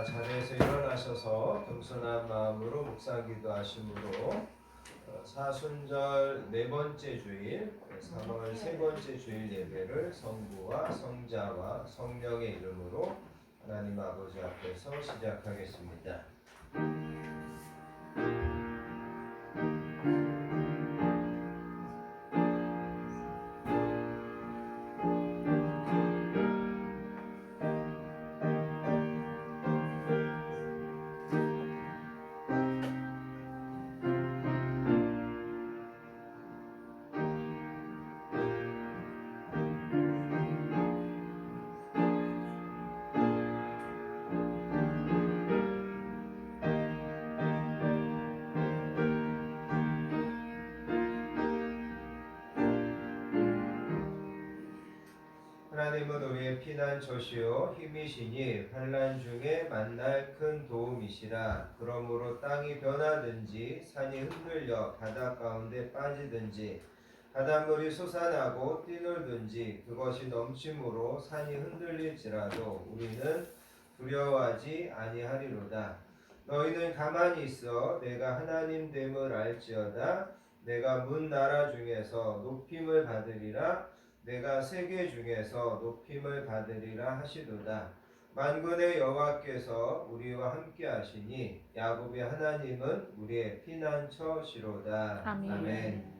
자리에서 일어나셔서 겸손한 마음으로 묵상 기도하심으로 사순절 네 번째 주일 3월 세 번째 주일 예배를 성부와 성자와 성령의 이름으로 하나님 아버지 앞에서 시작하겠습니다. 하나님은 우리의 피난처시요 힘이시니 환난 중에 만날 큰 도움이시라. 그러므로 땅이 변하든지 산이 흔들려 바다 가운데 빠지든지 바닷물이 솟아나고 뛰놀든지 그것이 넘침으로 산이 흔들릴지라도 우리는 두려워하지 아니하리로다. 너희는 가만히 있어 내가 하나님 됨을 알지어다. 내가 문 나라 중에서 높임을 받으리라. 내가 세계 중에서 높임을 받으리라 하시도다. 만군의 여호와께서 우리와 함께 하시니 야곱의 하나님은 우리의 피난처시로다. 아멘.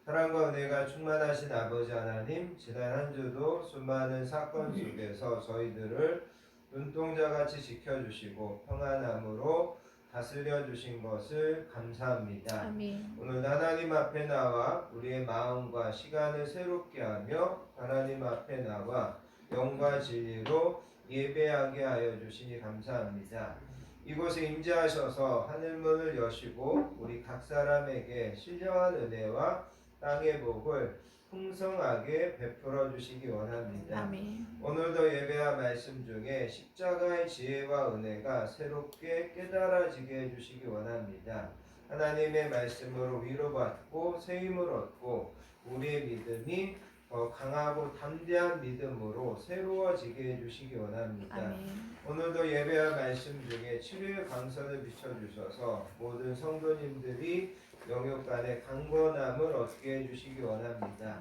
사랑과 은혜가 충만하신 아버지 하나님, 지난 한 주도 수많은 사건 속에서 저희들을 눈동자같이 지켜주시고 평안함으로 다스려 주신 것을 감사합니다. 아멘. 오늘 하나님 앞에 나와 우리의 마음과 시간을 새롭게 하며 하나님 앞에 나와 영과 진리로 예배하게 하여 주시니 감사합니다. 이곳에 임재하셔서 하늘문을 여시고 우리 각 사람에게 신령한 은혜와 땅의 복을 풍성하게 베풀어 주시기 원합니다. 아멘. 오늘도 예배와 말씀 중에 십자가의 지혜와 은혜가 새롭게 깨달아지게 해주시기 원합니다. 하나님의 말씀으로 위로받고 세임을 얻고 우리의 믿음이 더 강하고 담대한 믿음으로 새로워지게 해주시기 원합니다. 아멘. 오늘도 예배와 말씀 중에 치료의 강선을 비춰주셔서 모든 성도님들이 영육 간의 강건함을 얻게 해주시기 원합니다.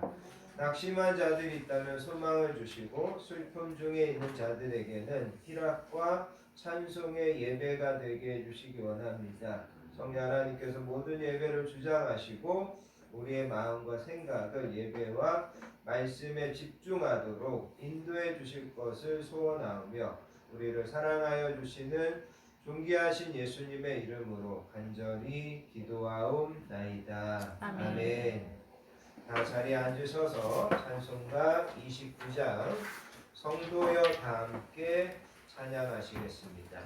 낙심한 자들이 있다면 소망을 주시고 슬픔 중에 있는 자들에게는 희락과 찬송의 예배가 되게 해주시기 원합니다. 성령 하나님께서 모든 예배를 주장하시고 우리의 마음과 생각을 예배와 말씀에 집중하도록 인도해 주실 것을 소원하며 우리를 사랑하여 주시는 존귀하신 예수님의 이름으로 간절히 기도하옵나이다. 아멘. 아멘. 다 자리에 앉으셔서 찬송가 29장 성도여 다 함께 찬양하시겠습니다.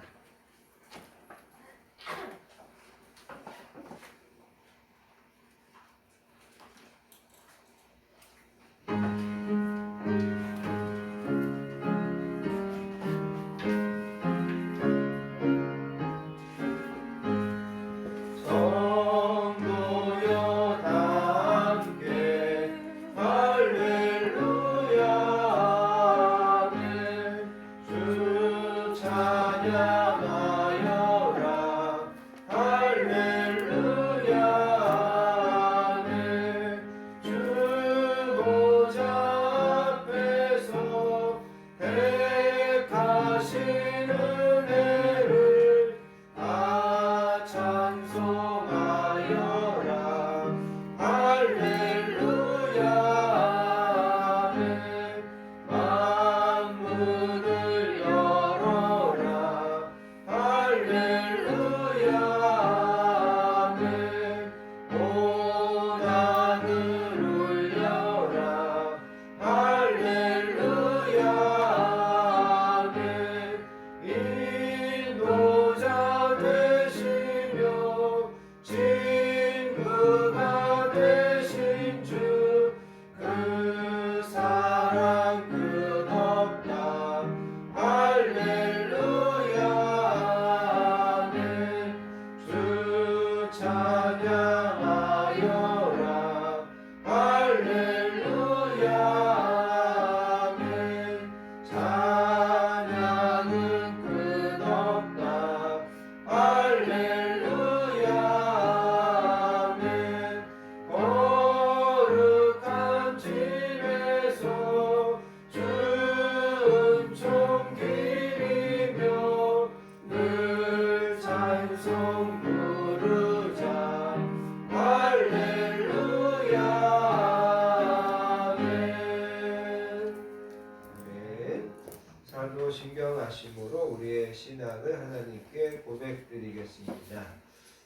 신경하심으로 우리의 신앙을 하나님께 고백드리겠습니다.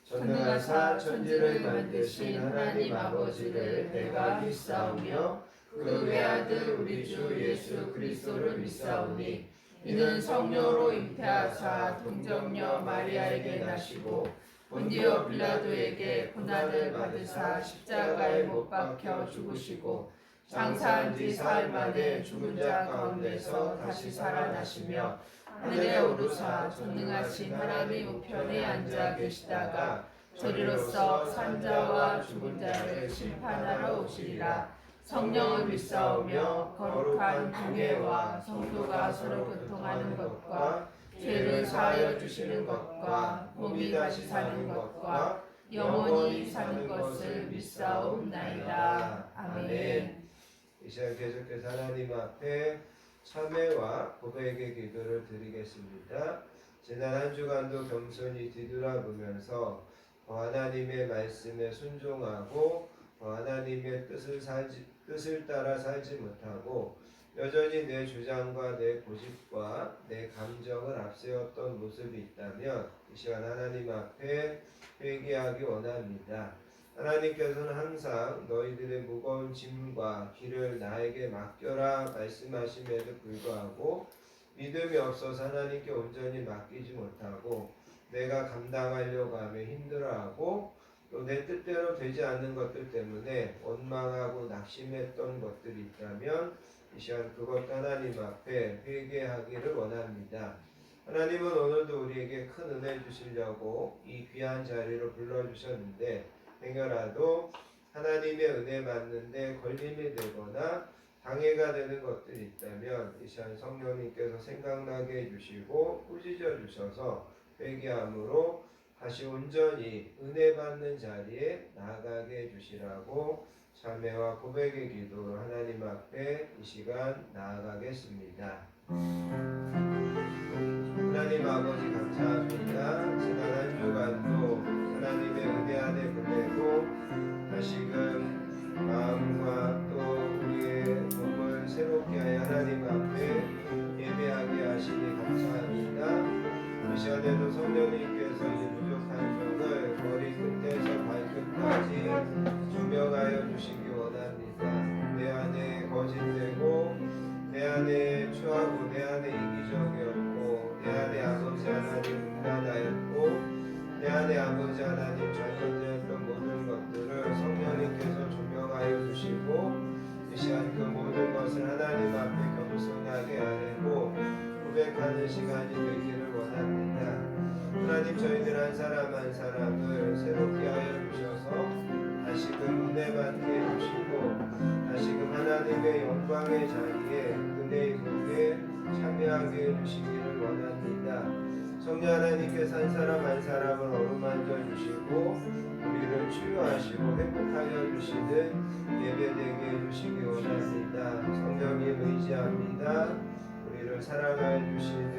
전능하사 천지를 만드신 하나님 아버지를 내가 믿사오며 그 외아들 우리 주 예수 그리스도를 믿사오니 이는 성령으로 잉태하사 동정녀 마리아에게 나시고 본디오 빌라도에게 고난을 받으사 십자가에 못 박혀 죽으시고 장사한 지 사흘 만에 죽은 자 가운데서 다시 살아나시며 하늘에 오르사 전능하신 하나님 우편에 앉아 계시다가 저리로서 산자와 죽은 자를 심판하러 오시리라. 성령을 믿사오며 거룩한 공예와 성도가 서로 교통하는 것과 죄를 사하여 주시는 것과 몸이 다시 사는 것과 영원히 사는 것을 믿사옵나이다. 아멘. 이 시간 계속해서 하나님 앞에 참회와 고백의 기도를 드리겠습니다. 지난 한 주간도 겸손히 뒤돌아보면서 하나님의 말씀에 순종하고 하나님의 뜻을 따라 살지 못하고 여전히 내 주장과 내 고집과 내 감정을 앞세웠던 모습이 있다면 이 시간 하나님 앞에 회개하기 원합니다. 하나님께서는 항상 너희들의 무거운 짐과 길을 나에게 맡겨라 말씀하심에도 불구하고 믿음이 없어서 하나님께 온전히 맡기지 못하고 내가 감당하려고 하며 힘들어하고 또 내 뜻대로 되지 않는 것들 때문에 원망하고 낙심했던 것들이 있다면 이 시간 그것도 하나님 앞에 회개하기를 원합니다. 하나님은 오늘도 우리에게 큰 은혜 주시려고 이 귀한 자리로 불러주셨는데 행여라도 하나님의 은혜 받는데 걸림이 되거나 방해가 되는 것들이 있다면 이 시간 성령님께서 생각나게 해주시고 꾸짖어 주셔서 회개함으로 다시 온전히 은혜 받는 자리에 나아가게 해주시라고 참회와 고백의 기도로 하나님 앞에 이 시간 나아가겠습니다. 하나님 아버지 감사합니다. 지난 한 주간도 하나님의 은혜 안에 보내고 다시금 마음과 또 우리의 몸을 새롭게 하여 하나님 앞에 예배하게 하시니 감사합니다. 이 시간에도 성령님께서 이 부족한 점을 머리 끝에서 발끝까지 조명하여 주시기 원합니다. 내 안에 거짓되고 내 안에 추하고 내 안에 이기적이었고 내 안에 아버지 하나님 음란하였고 내 안에 아버지 하나님 잘못되었던 모든 것들을 성령님께서 조명하여 주시고 이 시간 그 모든 것을 하나님 앞에 겸손하게 아뢰고 고백하는 시간이 되기를 원합니다. 하나님 저희들 한 사람 한 사람을 새롭게 하여 주셔서 다시금 은혜 받게 해주시고 다시금 하나님의 영광의 자리에 은혜의 무게 참여하게 해주시기를 원합니다. 성령 하나님께서 한 사람 한 사람을 어루만져 주시고 우리를 치유하시고 회복하여 주시는 예배되게 해주시기 원합니다. 성령님 의지합니다. 우리를 사랑하여 주시는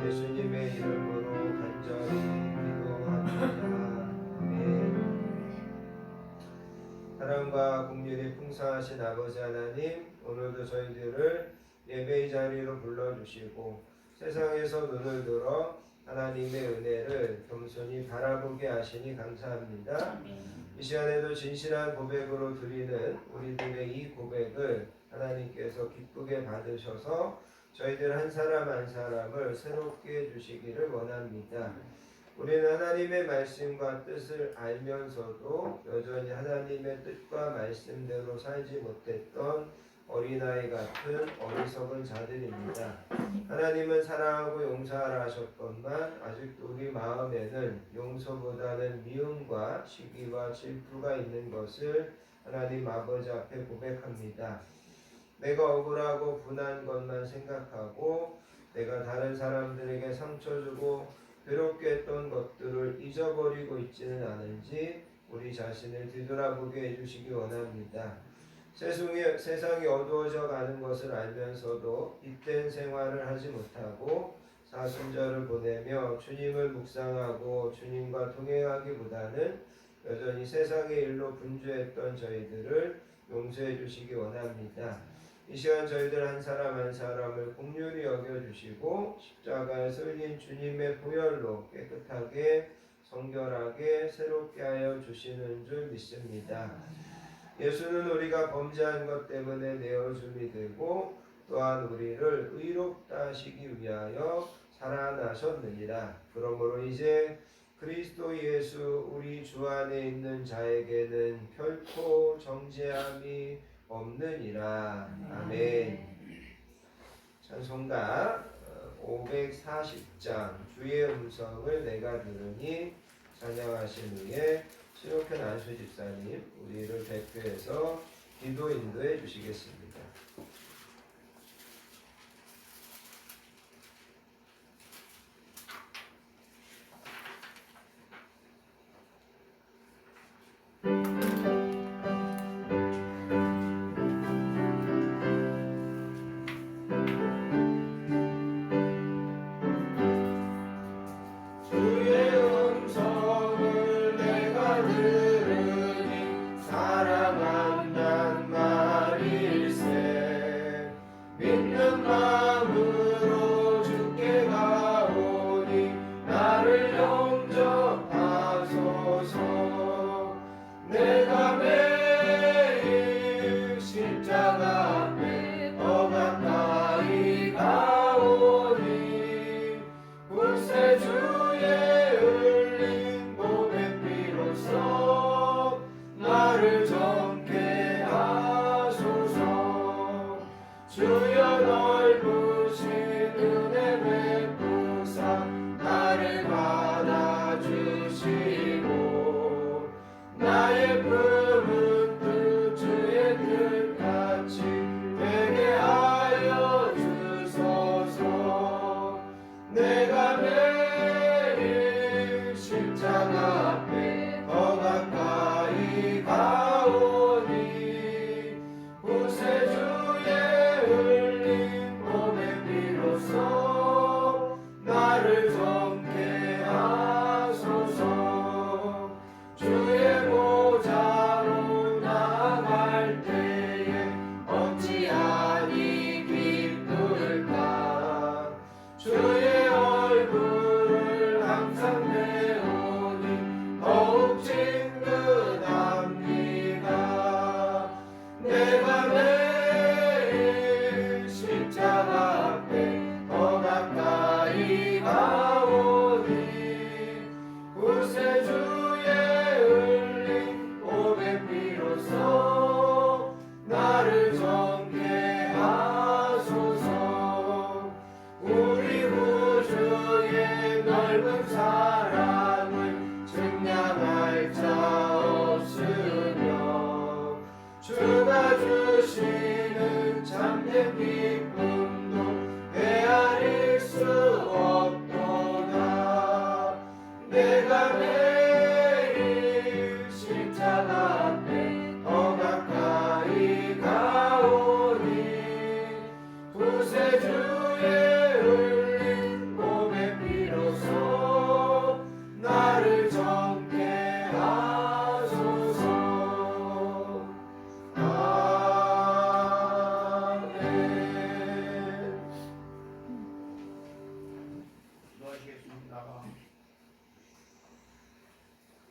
예수님의 이름으로 간절히 기도합니다. 아멘. 사랑과 긍휼이 풍성하신 아버지 하나님, 오늘도 저희들을 예배의 자리로 불러주시고 세상에서 눈을 들어 하나님의 은혜를 겸손히 바라보게 하시니 감사합니다. 이 시간에도 진실한 고백으로 드리는 우리들의 이 고백을 하나님께서 기쁘게 받으셔서 저희들 한 사람 한 사람을 새롭게 해주시기를 원합니다. 우리는 하나님의 말씀과 뜻을 알면서도 여전히 하나님의 뜻과 말씀대로 살지 못했던 어린아이 같은 어리석은 자들입니다. 하나님은 사랑하고 용서하라 하셨건만 아직도 우리 마음에는 용서보다는 미움과 시기와 질투가 있는 것을 하나님 아버지 앞에 고백합니다. 내가 억울하고 분한 것만 생각하고 내가 다른 사람들에게 상처 주고 괴롭게 했던 것들을 잊어버리고 있지는 않은지 우리 자신을 뒤돌아보게 해주시기 원합니다. 세상이 어두워져 가는 것을 알면서도 잇된 생활을 하지 못하고 사순절을 보내며 주님을 묵상하고 주님과 동행하기보다는 여전히 세상의 일로 분주했던 저희들을 용서해 주시기 원합니다. 이 시간 저희들 한 사람 한 사람을 긍휼히 여겨주시고 십자가에 쏠린 주님의 보혈로 깨끗하게 성결하게 새롭게 하여 주시는 줄 믿습니다. 예수는 우리가 범죄한 것 때문에 내어줌이 되고 또한 우리를 의롭다 하시기 위하여 살아나셨느니라. 그러므로 이제 그리스도 예수 우리 주 안에 있는 자에게는 결코 정죄함이 없느니라. 아멘. 찬송가 540장 주의 음성을 내가 들으니 찬양하신 후에 신옥현 안수 집사님 우리를 대표해서 기도 인도해 주시겠습니다.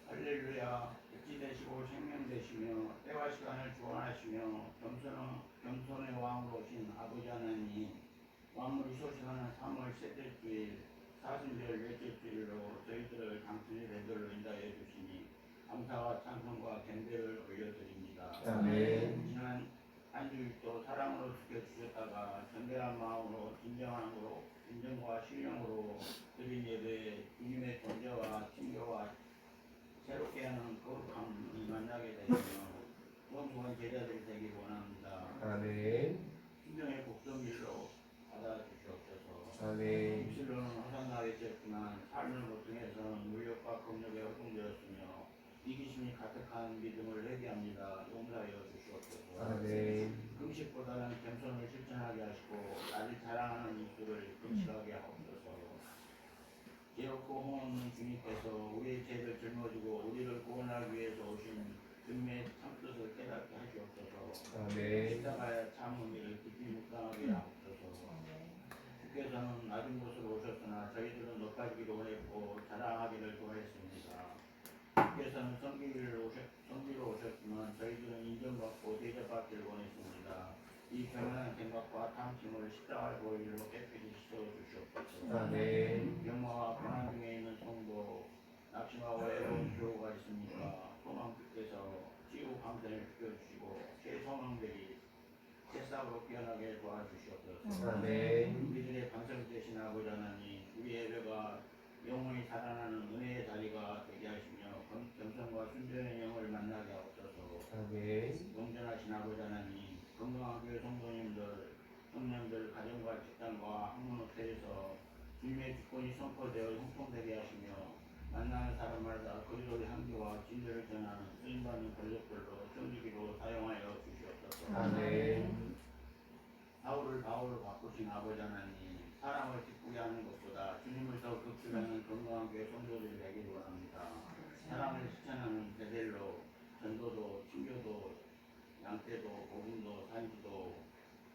할렐루야. 육지 되시고 생명 되시며 때와 시간을 주관하시며 겸손의 왕으로 오신 아버지 하나님, 만물이 소식하는 3월 셋째 주일 사순절 넷째 주일로 저희들을 당신의 배들로 인도하여 주시니 감사와 찬송과 경배를 올려드립니다. 아멘. 지난 한 주일도 사랑으로 지켜주셨다가 전대한 마음으로 진정함으로 인정과 신령으로 드린 예배에 주님의 존재와 친교와 새롭게 하는 거룩함이 만나게 되며 원수한 제자들이 되기 원합니다. 아멘. 신령의 복종일로 받아주시옵소서. 아멘. 입술로는 허상나겠지만 삶을 보통해서는 물욕과 공력에 허둥되었으며 이기심이 가득한 믿음을 회개합니다. 용서하여 주시옵소서. 아멘. 금식보다는 겸손을 실천하게 하시고 나를 자랑하는 입술을 금식하게 하옵소서. 지혜롭고 홍없는 주님께서 우리의 죄를 짊어지고 우리를 구원하기 위해서 오신 주님의 참뜻을 깨닫게 하시옵소서. 아멘. 십자가의 참 의미를 하나님께서는 낮은 곳으로 오셨으나 저희들은 높아지기를 원했고 자랑하기를 좋아했습니다. 주께서는 성비로 오셨지만 저희들은 인정받고 대접받기를 원했습니다. 이 교만한 생각과 탐심을 십자가를 보이로 깨끗이 씻어주시옵소서. 아멘. 병마와 고난 중에 있는 성도, 낙심하고 외로운 교우가 있습니까? 소망주께서 지구 방전을 지켜주시고 새 소망들이 새싹으로 피어나게 도와주시옵소서. 아멘. 우리들의 반석 되신 아버지 하나님, 우리 예배가 영원히 살아나는 은혜의 자리가 되게 하시며 겸손과 순전의 영을 만나게 하옵소서. 아멘. 영전하신 아버지 하나님, 건강한 교회 성도님들, 청년들, 가정과 직장과 학문 업체에서 주님의 주권이 선포되어 형통되게 하시며 만나는 사람마다 거리로 향기와 진리를 전하는 쓰임받는 권력들로 정직으로 사용하여 주시옵소서. 아멘. 사울을 바울로 바꾸신 아버지 하나님, 사람을 기쁘게 하는 것보다 주님을 더 극주하는 건강한 교회 성도들이 되기를 원합니다. 사랑을 실천하는 베델로 전도도, 친교도, 양떼도, 복음도, 산지도,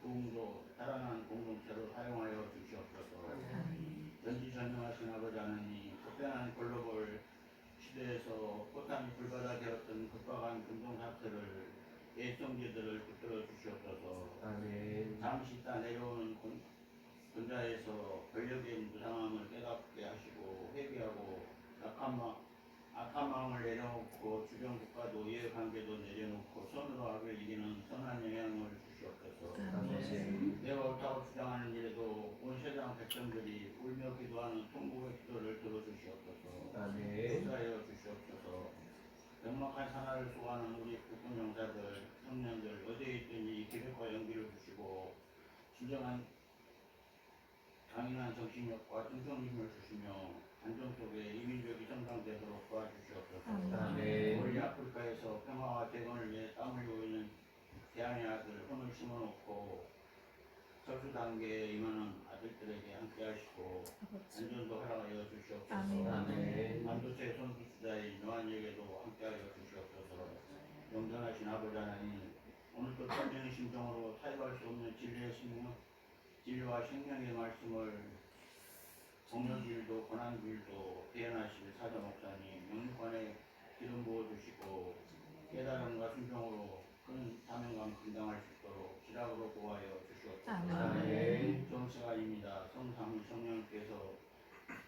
부흥도 살아나는 공동체로 사용하여 주시옵소서. 전지전능하신 아버지 하나님, 급변한 글로벌 시대에서 꽃담이 불바다 되었던 급박한 금동사태를 예성제들을 붙들어 주시옵소서. 아멘. 잠시 있다 내려오는 근자에서 권력의 무상함을 깨닫게 하시고 회개하고 악한 마음을 내려놓고 주변 국가도 이해관계도 내려놓고 선으로 악을 이기는 선한 영향을 주시옵소서. 아멘. 내가 옳다고 주장하는 일에도 온 세상 백성들이 울며 기도하는 통곡의 기도를 들어주시옵소서. 아멘. 역사하여 주시옵소서. 명막한 산하를 수고하는 우리 국군 용사들, 청년들 어디에 있든지 기력과 용기를 주시고 진정한 강인한 정신력과 충성심을 주시며 안정 속에 이민족이 성장되도록 도와주시옵소서. 아멘. 우리 아프리카에서 평화와 재건을 위해 땀 흘리고 있는 대한의 아들 혼을 심어놓고 철수 단계에 임하는 아들들에게 함께 하시고 안전도 허락하여 주시옵소서. 아멘. 반도체 선수자인 요한에게도 함께하여 주시옵소서. 영전하신 아버지 하나님, 오늘도 떨리는 심정으로 타협할 수 없는 진리와 생명의 말씀을 동료길도 고난길도 대연하실 사자 목사님 영육관에 기름 부어주시고 깨달음과 순종으로 큰 사명감 감당할 수 있도록 지략으로 보호하여 주시옵소서. 아멘. 좋은 시간입니다. 성삼위 성령께서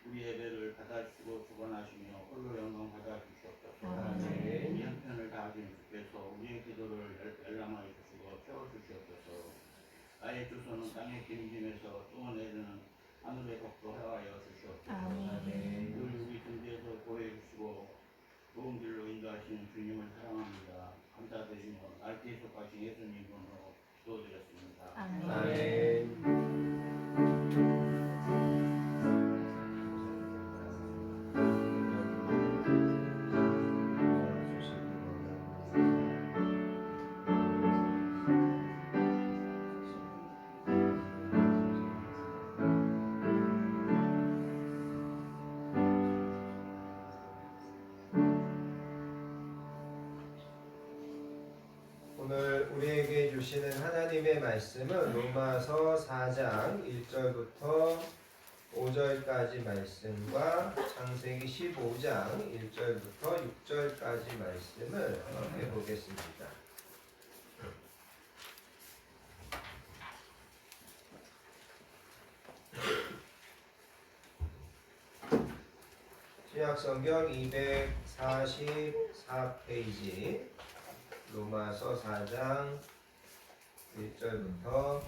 우리 예배를 받아주시고 주관하시며 홀로 영광 받아주시옵소서. 아멘. 우리 한편을 다하신 주께서 우리의 기도를 열람하여 주시고 채워주시옵소서. 나의 주소는 땅의 기름짐에서 뿜어내리는 하늘의 복도 허락하여 주시옵소서. 아멘. 우리 등지에서 보호해 주시고 좋은 길로 인도하시는 주님을 사랑합니다. 감사드리며 날개에 속하신 예수님 이름으로 기도드렸습니다. 아멘. 오늘 우리에게 주시는 하나님의 말씀은 로마서 4장 1절부터 5절까지 말씀과 창세기 15장 1절부터 6절까지 말씀을 해보겠습니다. 신약성경 244페이지 로마서 4장 1절부터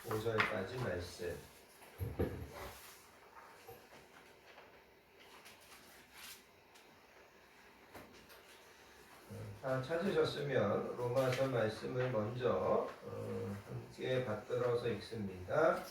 5절까지 말씀. 다 찾으셨으면 로마서 말씀을 먼저 함께 받들어서 읽습니다.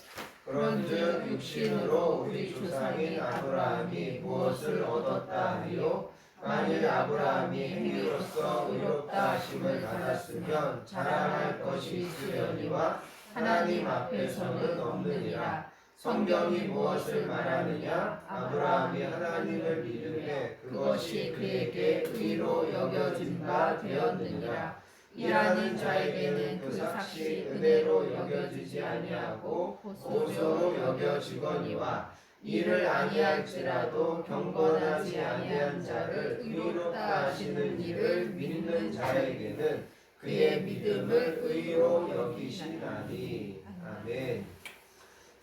그런즉 육신으로 우리 조상인 아브라함이 무엇을 얻었다 하리요? 만일 아브라함이 행위로서 의롭다 하심을 받았으면 자랑할 것이 있으려니와 하나님 앞에서는 없느니라. 성경이 무엇을 말하느냐? 아브라함이 하나님을 믿음에 그것이 그에게 의로 여겨진 바 되었느니라. 일하는 자에게는 그 삭시 은혜로 여겨지지 아니하고 보소로 여겨지거니와 이를 아니할지라도 경건하지 아니한 자를 의롭다 하시는 이를 믿는 자에게는 그의 믿음을 의로 여기시나니. 아멘.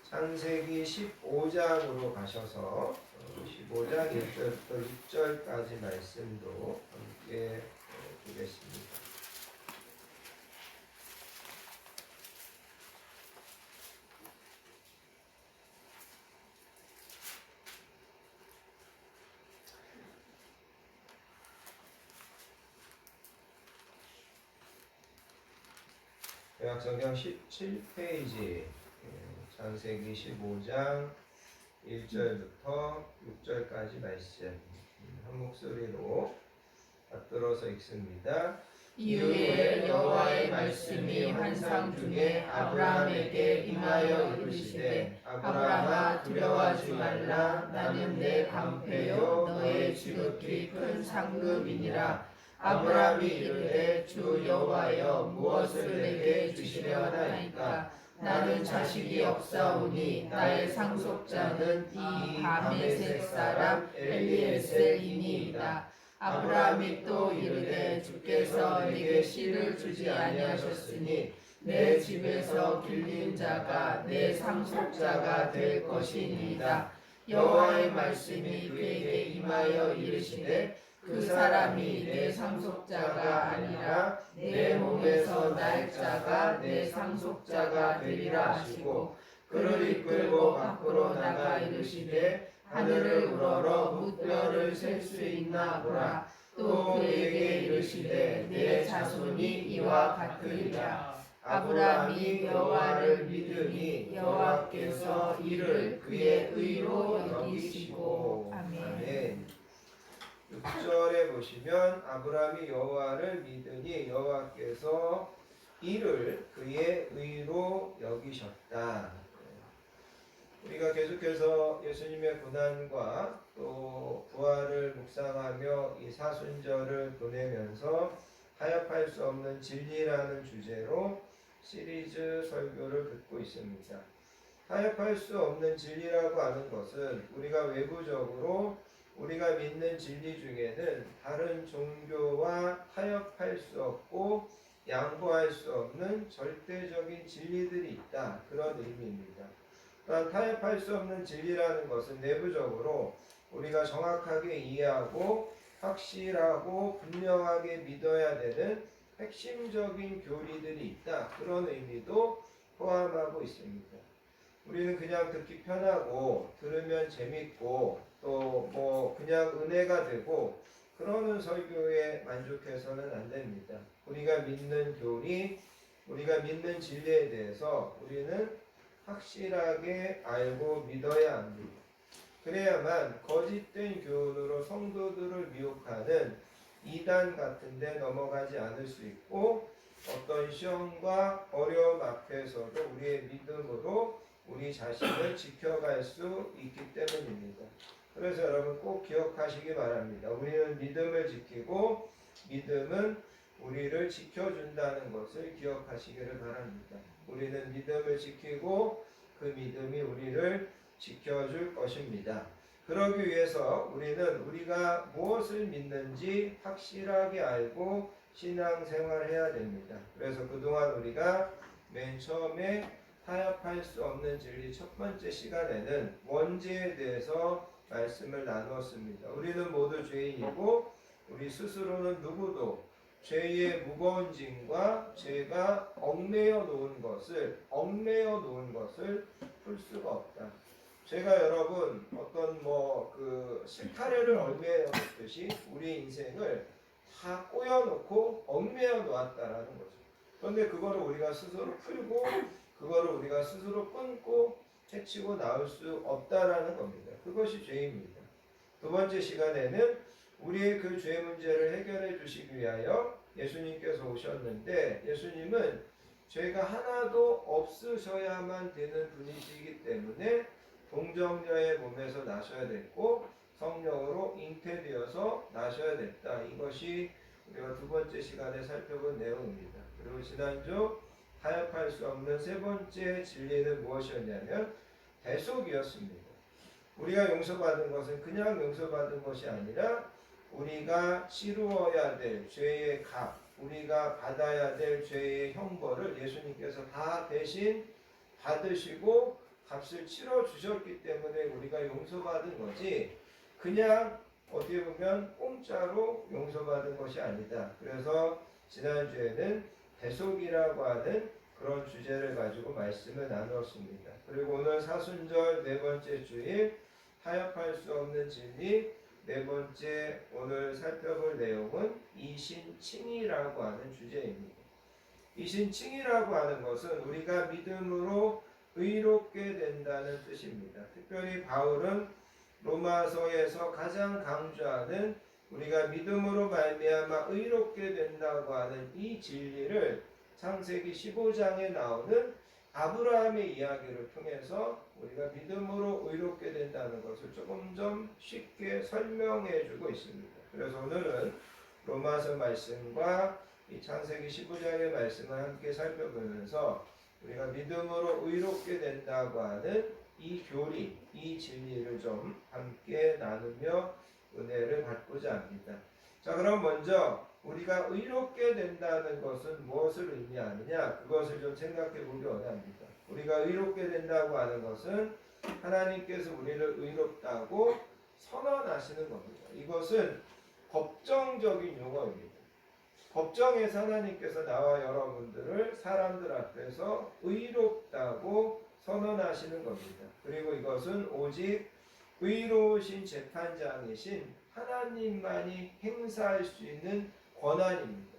창세기 15장으로 가셔서 15장 1절부터 6절까지 말씀도 함께 보겠습니다. 요약성경 17페이지 창세기 15장 1절부터 6절까지 말씀 한 목소리로 받들어서 읽습니다. 이후에 여호와의 말씀이 환상 중에 아브라함에게 임하여 이르시되 아브라함아 두려워하지 말라. 나는 내 방패요 너의 지극히 큰 상급이니라. 아브라함이 이르되 주 여호와여 무엇을 내게 주시려 하나이까. 나는 자식이 없사오니 나의 상속자는 이 다메섹 사람 엘리에셀이니이다. 아브라함이 또 이르되 주께서 내게 씨를 주지 아니하셨으니 내 집에서 길린 자가 내 상속자가 될 것이니이다. 여호와의 말씀이 그에게 임하여 이르시되 그 사람이 내 상속자가 아니라 내 몸에서 날 자가 내 상속자가 되리라 하시고 그를 이끌고 밖으로 나가 이르시되 하늘을 우러러 무뼈를 셀 수 있나 보라. 또 그에게 이르시되 내 자손이 이와 같으리라. 아브라함이 여호와를 믿으니 여호와께서 이를 그의 의로 여기시고. 아멘. 6절에 보시면 아브라함이 여호와를 믿으니 여호와께서 이를 그의 의로 여기셨다. 우리가 계속해서 예수님의 고난과 또 부활을 묵상하며 이 사순절을 보내면서 타협할 수 없는 진리라는 주제로 시리즈 설교를 듣고 있습니다. 타협할 수 없는 진리라고 하는 것은 우리가 외부적으로 우리가 믿는 진리 중에는 다른 종교와 타협할 수 없고 양보할 수 없는 절대적인 진리들이 있다. 그런 의미입니다. 또한 타협할 수 없는 진리라는 것은 내부적으로 우리가 정확하게 이해하고 확실하고 분명하게 믿어야 되는 핵심적인 교리들이 있다. 그런 의미도 포함하고 있습니다. 우리는 그냥 듣기 편하고 들으면 재밌고 또 뭐 그냥 은혜가 되고 그러는 설교에 만족해서는 안 됩니다. 우리가 믿는 교리, 우리가 믿는 진리에 대해서 우리는 확실하게 알고 믿어야 합니다. 그래야만 거짓된 교훈으로 성도들을 미혹하는 이단 같은 데 넘어가지 않을 수 있고 어떤 시험과 어려움 앞에서도 우리의 믿음으로 우리 자신을 지켜갈 수 있기 때문입니다. 그래서 여러분 꼭 기억하시기 바랍니다. 우리는 믿음을 지키고 믿음은 우리를 지켜준다는 것을 기억하시기를 바랍니다. 우리는 믿음을 지키고 그 믿음이 우리를 지켜줄 것입니다. 그러기 위해서 우리는 우리가 무엇을 믿는지 확실하게 알고 신앙생활을 해야 됩니다. 그래서 그동안 우리가 맨 처음에 타협할 수 없는 진리 첫 번째 시간에는 원죄에 대해서 말씀을 나누었습니다. 우리는 모두 죄인이고 우리 스스로는 누구도 죄의 무거운 짐과 죄가 얽매여 놓은 것을 풀 수가 없다. 제가 여러분 어떤 그 실타래를 얽매여 놓듯이 우리 인생을 다 꼬여놓고 얽매여 놓았다라는 거죠. 그런데 그거를 우리가 스스로 풀고 그거를 우리가 스스로 끊고 해치고 나올 수 없다라는 겁니다. 그것이 죄입니다. 두 번째 시간에는 우리의 그 죄 문제를 해결해 주시기 위하여 예수님께서 오셨는데 예수님은 죄가 하나도 없으셔야만 되는 분이시기 때문에 동정녀의 몸에서 나셔야 됐고 성령으로 잉태되어서 나셔야 됐다. 이것이 우리가 두 번째 시간에 살펴본 내용입니다. 그리고 지난주 타협할 수 없는 세 번째 진리는 무엇이었냐면 대속이었습니다. 우리가 용서받은 것은 그냥 용서받은 것이 아니라 우리가 치루어야 될 죄의 값, 우리가 받아야 될 죄의 형벌을 예수님께서 다 대신 받으시고 값을 치러 주셨기 때문에 우리가 용서받은 거지, 그냥 어떻게 보면 공짜로 용서받은 것이 아니다. 그래서 지난주에는 대속이라고 하는 그런 주제를 가지고 말씀을 나누었습니다. 그리고 오늘 사순절 네 번째 주일 타협할 수 없는 진리 네 번째 오늘 살펴볼 내용은 이신칭이라고 하는 주제입니다. 이신칭이라고 하는 것은 우리가 믿음으로 의롭게 된다는 뜻입니다. 특별히 바울은 로마서에서 가장 강조하는 우리가 믿음으로 말미암아 의롭게 된다고 하는 이 진리를 창세기 15장에 나오는 아브라함의 이야기를 통해서 우리가 믿음으로 의롭게 된다는 것을 조금 좀 쉽게 설명해 주고 있습니다. 그래서 오늘은 로마서 말씀과 이 창세기 15장의 말씀을 함께 살펴보면서 우리가 믿음으로 의롭게 된다고 하는 이 교리, 이 진리를 좀 함께 나누며 은혜를 받고자 합니다. 자, 그럼 먼저 우리가 의롭게 된다는 것은 무엇을 의미하느냐, 그것을 좀 생각해 보기 원합니다. 우리가 의롭게 된다고 하는 것은 하나님께서 우리를 의롭다고 선언하시는 겁니다. 이것은 법정적인 용어입니다. 법정에서 하나님께서 나와 여러분들을 사람들 앞에서 의롭다고 선언하시는 겁니다. 그리고 이것은 오직 의로우신 재판장이신 하나님만이 행사할 수 있는 권한입니다.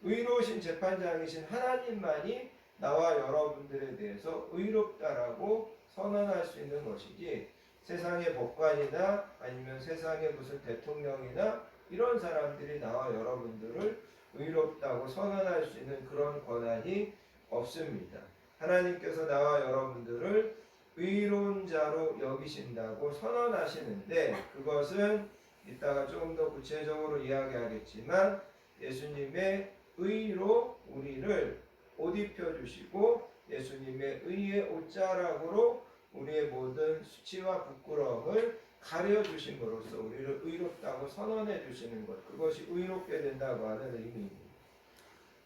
의로우신 재판장이신 하나님만이 나와 여러분들에 대해서 의롭다라고 선언할 수 있는 것이지, 세상의 법관이나 아니면 세상의 무슨 대통령이나 이런 사람들이 나와 여러분들을 의롭다고 선언할 수 있는 그런 권한이 없습니다. 하나님께서 나와 여러분들을 의로운 자로 여기신다고 선언하시는데, 그것은 이따가 조금 더 구체적으로 이야기하겠지만 예수님의 의로 우리를 옷 입혀주시고 예수님의 의의 옷자락으로 우리의 모든 수치와 부끄러움을 가려주심으로써 우리를 의롭다고 선언해 주시는 것, 그것이 의롭게 된다고 하는 의미입니다.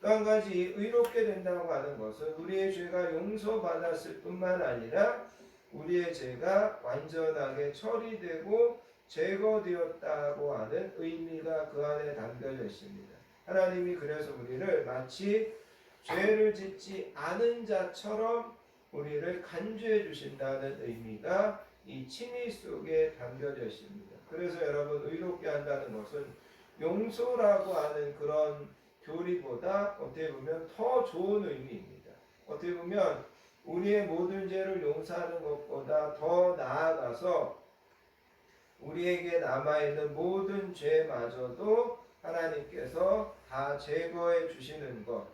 또 한 가지, 의롭게 된다고 하는 것은 우리의 죄가 용서받았을 뿐만 아니라 우리의 죄가 완전하게 처리되고 제거되었다고 하는 의미가 그 안에 담겨져 있습니다. 하나님이 그래서 우리를 마치 죄를 짓지 않은 자처럼 우리를 간주해 주신다는 의미가 이 칭의 속에 담겨져 있습니다. 그래서 여러분, 의롭게 한다는 것은 용서라고 하는 그런 교리보다 어떻게 보면 더 좋은 의미입니다. 어떻게 보면 우리의 모든 죄를 용서하는 것보다 더 나아가서 우리에게 남아있는 모든 죄마저도 하나님께서 다 제거해 주시는 것,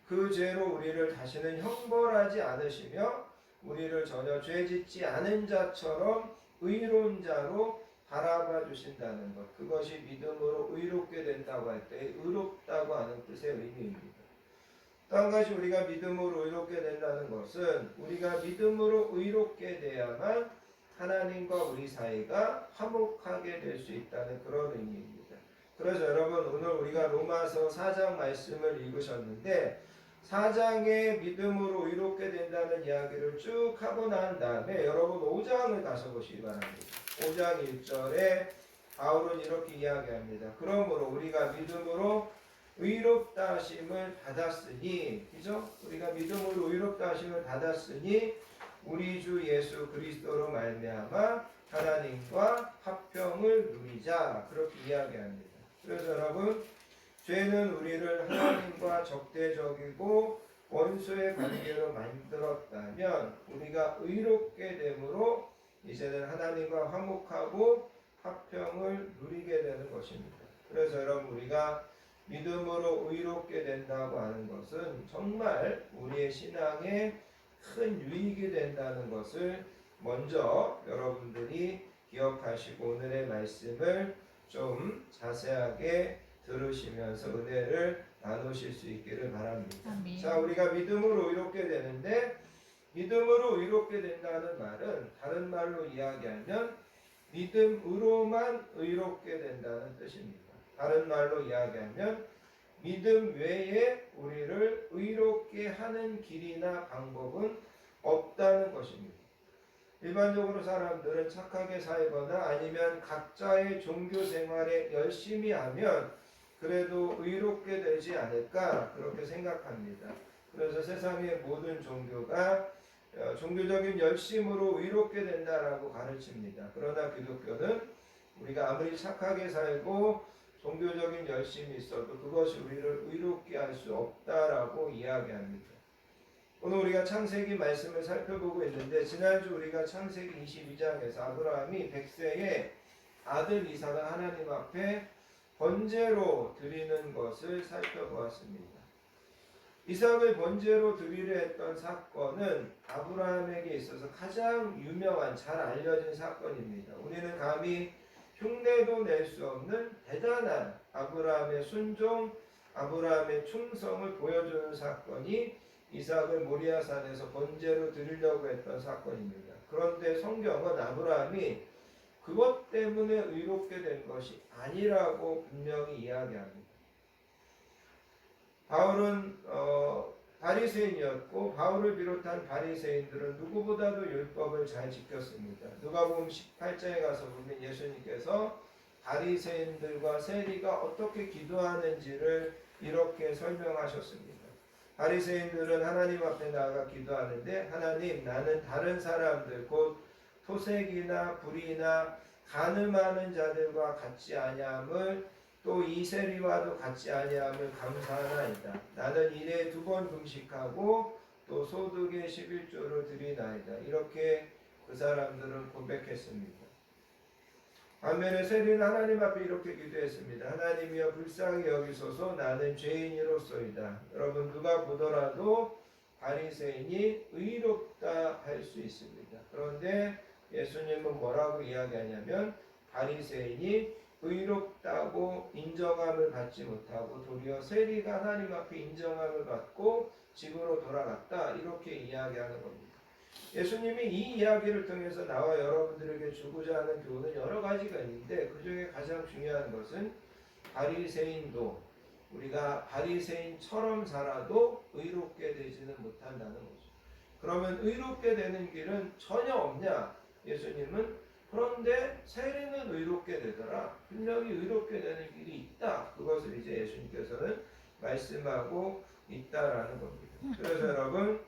그 죄로 우리를 다시는 형벌하지 않으시며 우리를 전혀 죄짓지 않은 자처럼 의로운 자로 바라봐 주신다는 것, 그것이 믿음으로 의롭게 된다고 할 때 의롭다고 하는 뜻의 의미입니다. 또 한 가지, 우리가 믿음으로 의롭게 된다는 것은 우리가 믿음으로 의롭게 돼야만 하나님과 우리 사이가 화목하게 될 수 있다는 그런 의미입니다. 그래서 여러분, 오늘 우리가 로마서 4장 말씀을 읽으셨는데 4장에 믿음으로 의롭게 된다는 이야기를 쭉 하고 난 다음에 여러분 5장을 가서 보시기 바랍니다. 5장 1절에 바울은 이렇게 이야기합니다. 그러므로 우리가 믿음으로 의롭다 하심을 받았으니, 그죠? 우리가 믿음으로 의롭다 하심을 받았으니 우리 주 예수 그리스도로 말미암아 하나님과 화평을 누리자, 그렇게 이야기합니다. 그래서 여러분, 죄는 우리를 하나님과 적대적이고 원수의 관계로 만들었다면 우리가 의롭게 됨으로 이제는 하나님과 화목하고 화평을 누리게 되는 것입니다. 그래서 여러분, 우리가 믿음으로 의롭게 된다고 하는 것은 정말 우리의 신앙에 큰 유익이 된다는 것을 먼저 여러분들이 기억하시고 오늘의 말씀을 좀 자세하게 들으시면서 은혜를 나누실 수 있기를 바랍니다. 아멘. 자, 우리가 믿음으로 의롭게 되는데, 믿음으로 의롭게 된다는 말은 다른 말로 이야기하면 믿음으로만 의롭게 된다는 뜻입니다. 다른 말로 이야기하면 믿음 외에 우리를 의롭게 하는 길이나 방법은 없다는 것입니다. 일반적으로 사람들은 착하게 살거나 아니면 각자의 종교 생활에 열심히 하면 그래도 의롭게 되지 않을까 그렇게 생각합니다. 그래서 세상의 모든 종교가 종교적인 열심으로 의롭게 된다라고 가르칩니다. 그러나 기독교는 우리가 아무리 착하게 살고 종교적인 열심이 있어도 그것이 우리를 의롭게 할 수 없다라고 이야기합니다. 오늘 우리가 창세기 말씀을 살펴보고 있는데, 지난주 우리가 창세기 22장에서 아브라함이 100세에 아들 이삭을 하나님 앞에 번제로 드리는 것을 살펴보았습니다. 이삭을 번제로 드리려 했던 사건은 아브라함에게 있어서 가장 유명한, 잘 알려진 사건입니다. 우리는 감히 흉내도 낼 수 없는 대단한 아브라함의 순종, 아브라함의 충성을 보여주는 사건이 이삭을 모리아산에서 번제로 드리려고 했던 사건입니다. 그런데 성경은 아브라함이 그것 때문에 의롭게 된 것이 아니라고 분명히 이야기합니다. 바울은 바리새인이었고 바울을 비롯한 바리새인들은 누구보다도 율법을 잘 지켰습니다. 누가복음 18장에 가서 보면 예수님께서 바리새인들과 세리가 어떻게 기도하는지를 이렇게 설명하셨습니다. 바리새인들은 하나님 앞에 나아가 기도하는데, 하나님, 나는 다른 사람들 곧 토색이나 불이나 간음하는 자들과 같지 아니함을, 또 이 세리와도 같지 아니함을 감사하나이다. 나는 일에 2번 금식하고 또 소득의 11조를 드리나이다. 이렇게 그 사람들은 고백했습니다. 반면에 세리는 하나님 앞에 이렇게 기도했습니다. 하나님이여 불쌍히 여기소서, 나는 죄인이로소이다. 여러분, 누가 보더라도 바리새인이 의롭다 할 수 있습니다. 그런데 예수님은 뭐라고 이야기하냐면 바리새인이 의롭다고 인정함을 받지 못하고 도리어 세리가 하나님 앞에 인정함을 받고 집으로 돌아갔다, 이렇게 이야기하는 겁니다. 예수님이 이 이야기를 통해서 나와 여러분들에게 주고자 하는 교훈은 여러 가지가 있는데, 그 중에 가장 중요한 것은 바리새인도 우리가 바리새인처럼 살아도 의롭게 되지는 못한다는 거죠. 그러면 의롭게 되는 길은 전혀 없냐? 예수님은 그런데 세리는 의롭게 되더라. 분명히 의롭게 되는 길이 있다. 그것을 이제 예수님께서는 말씀하고 있다라는 겁니다. 그래서 여러분,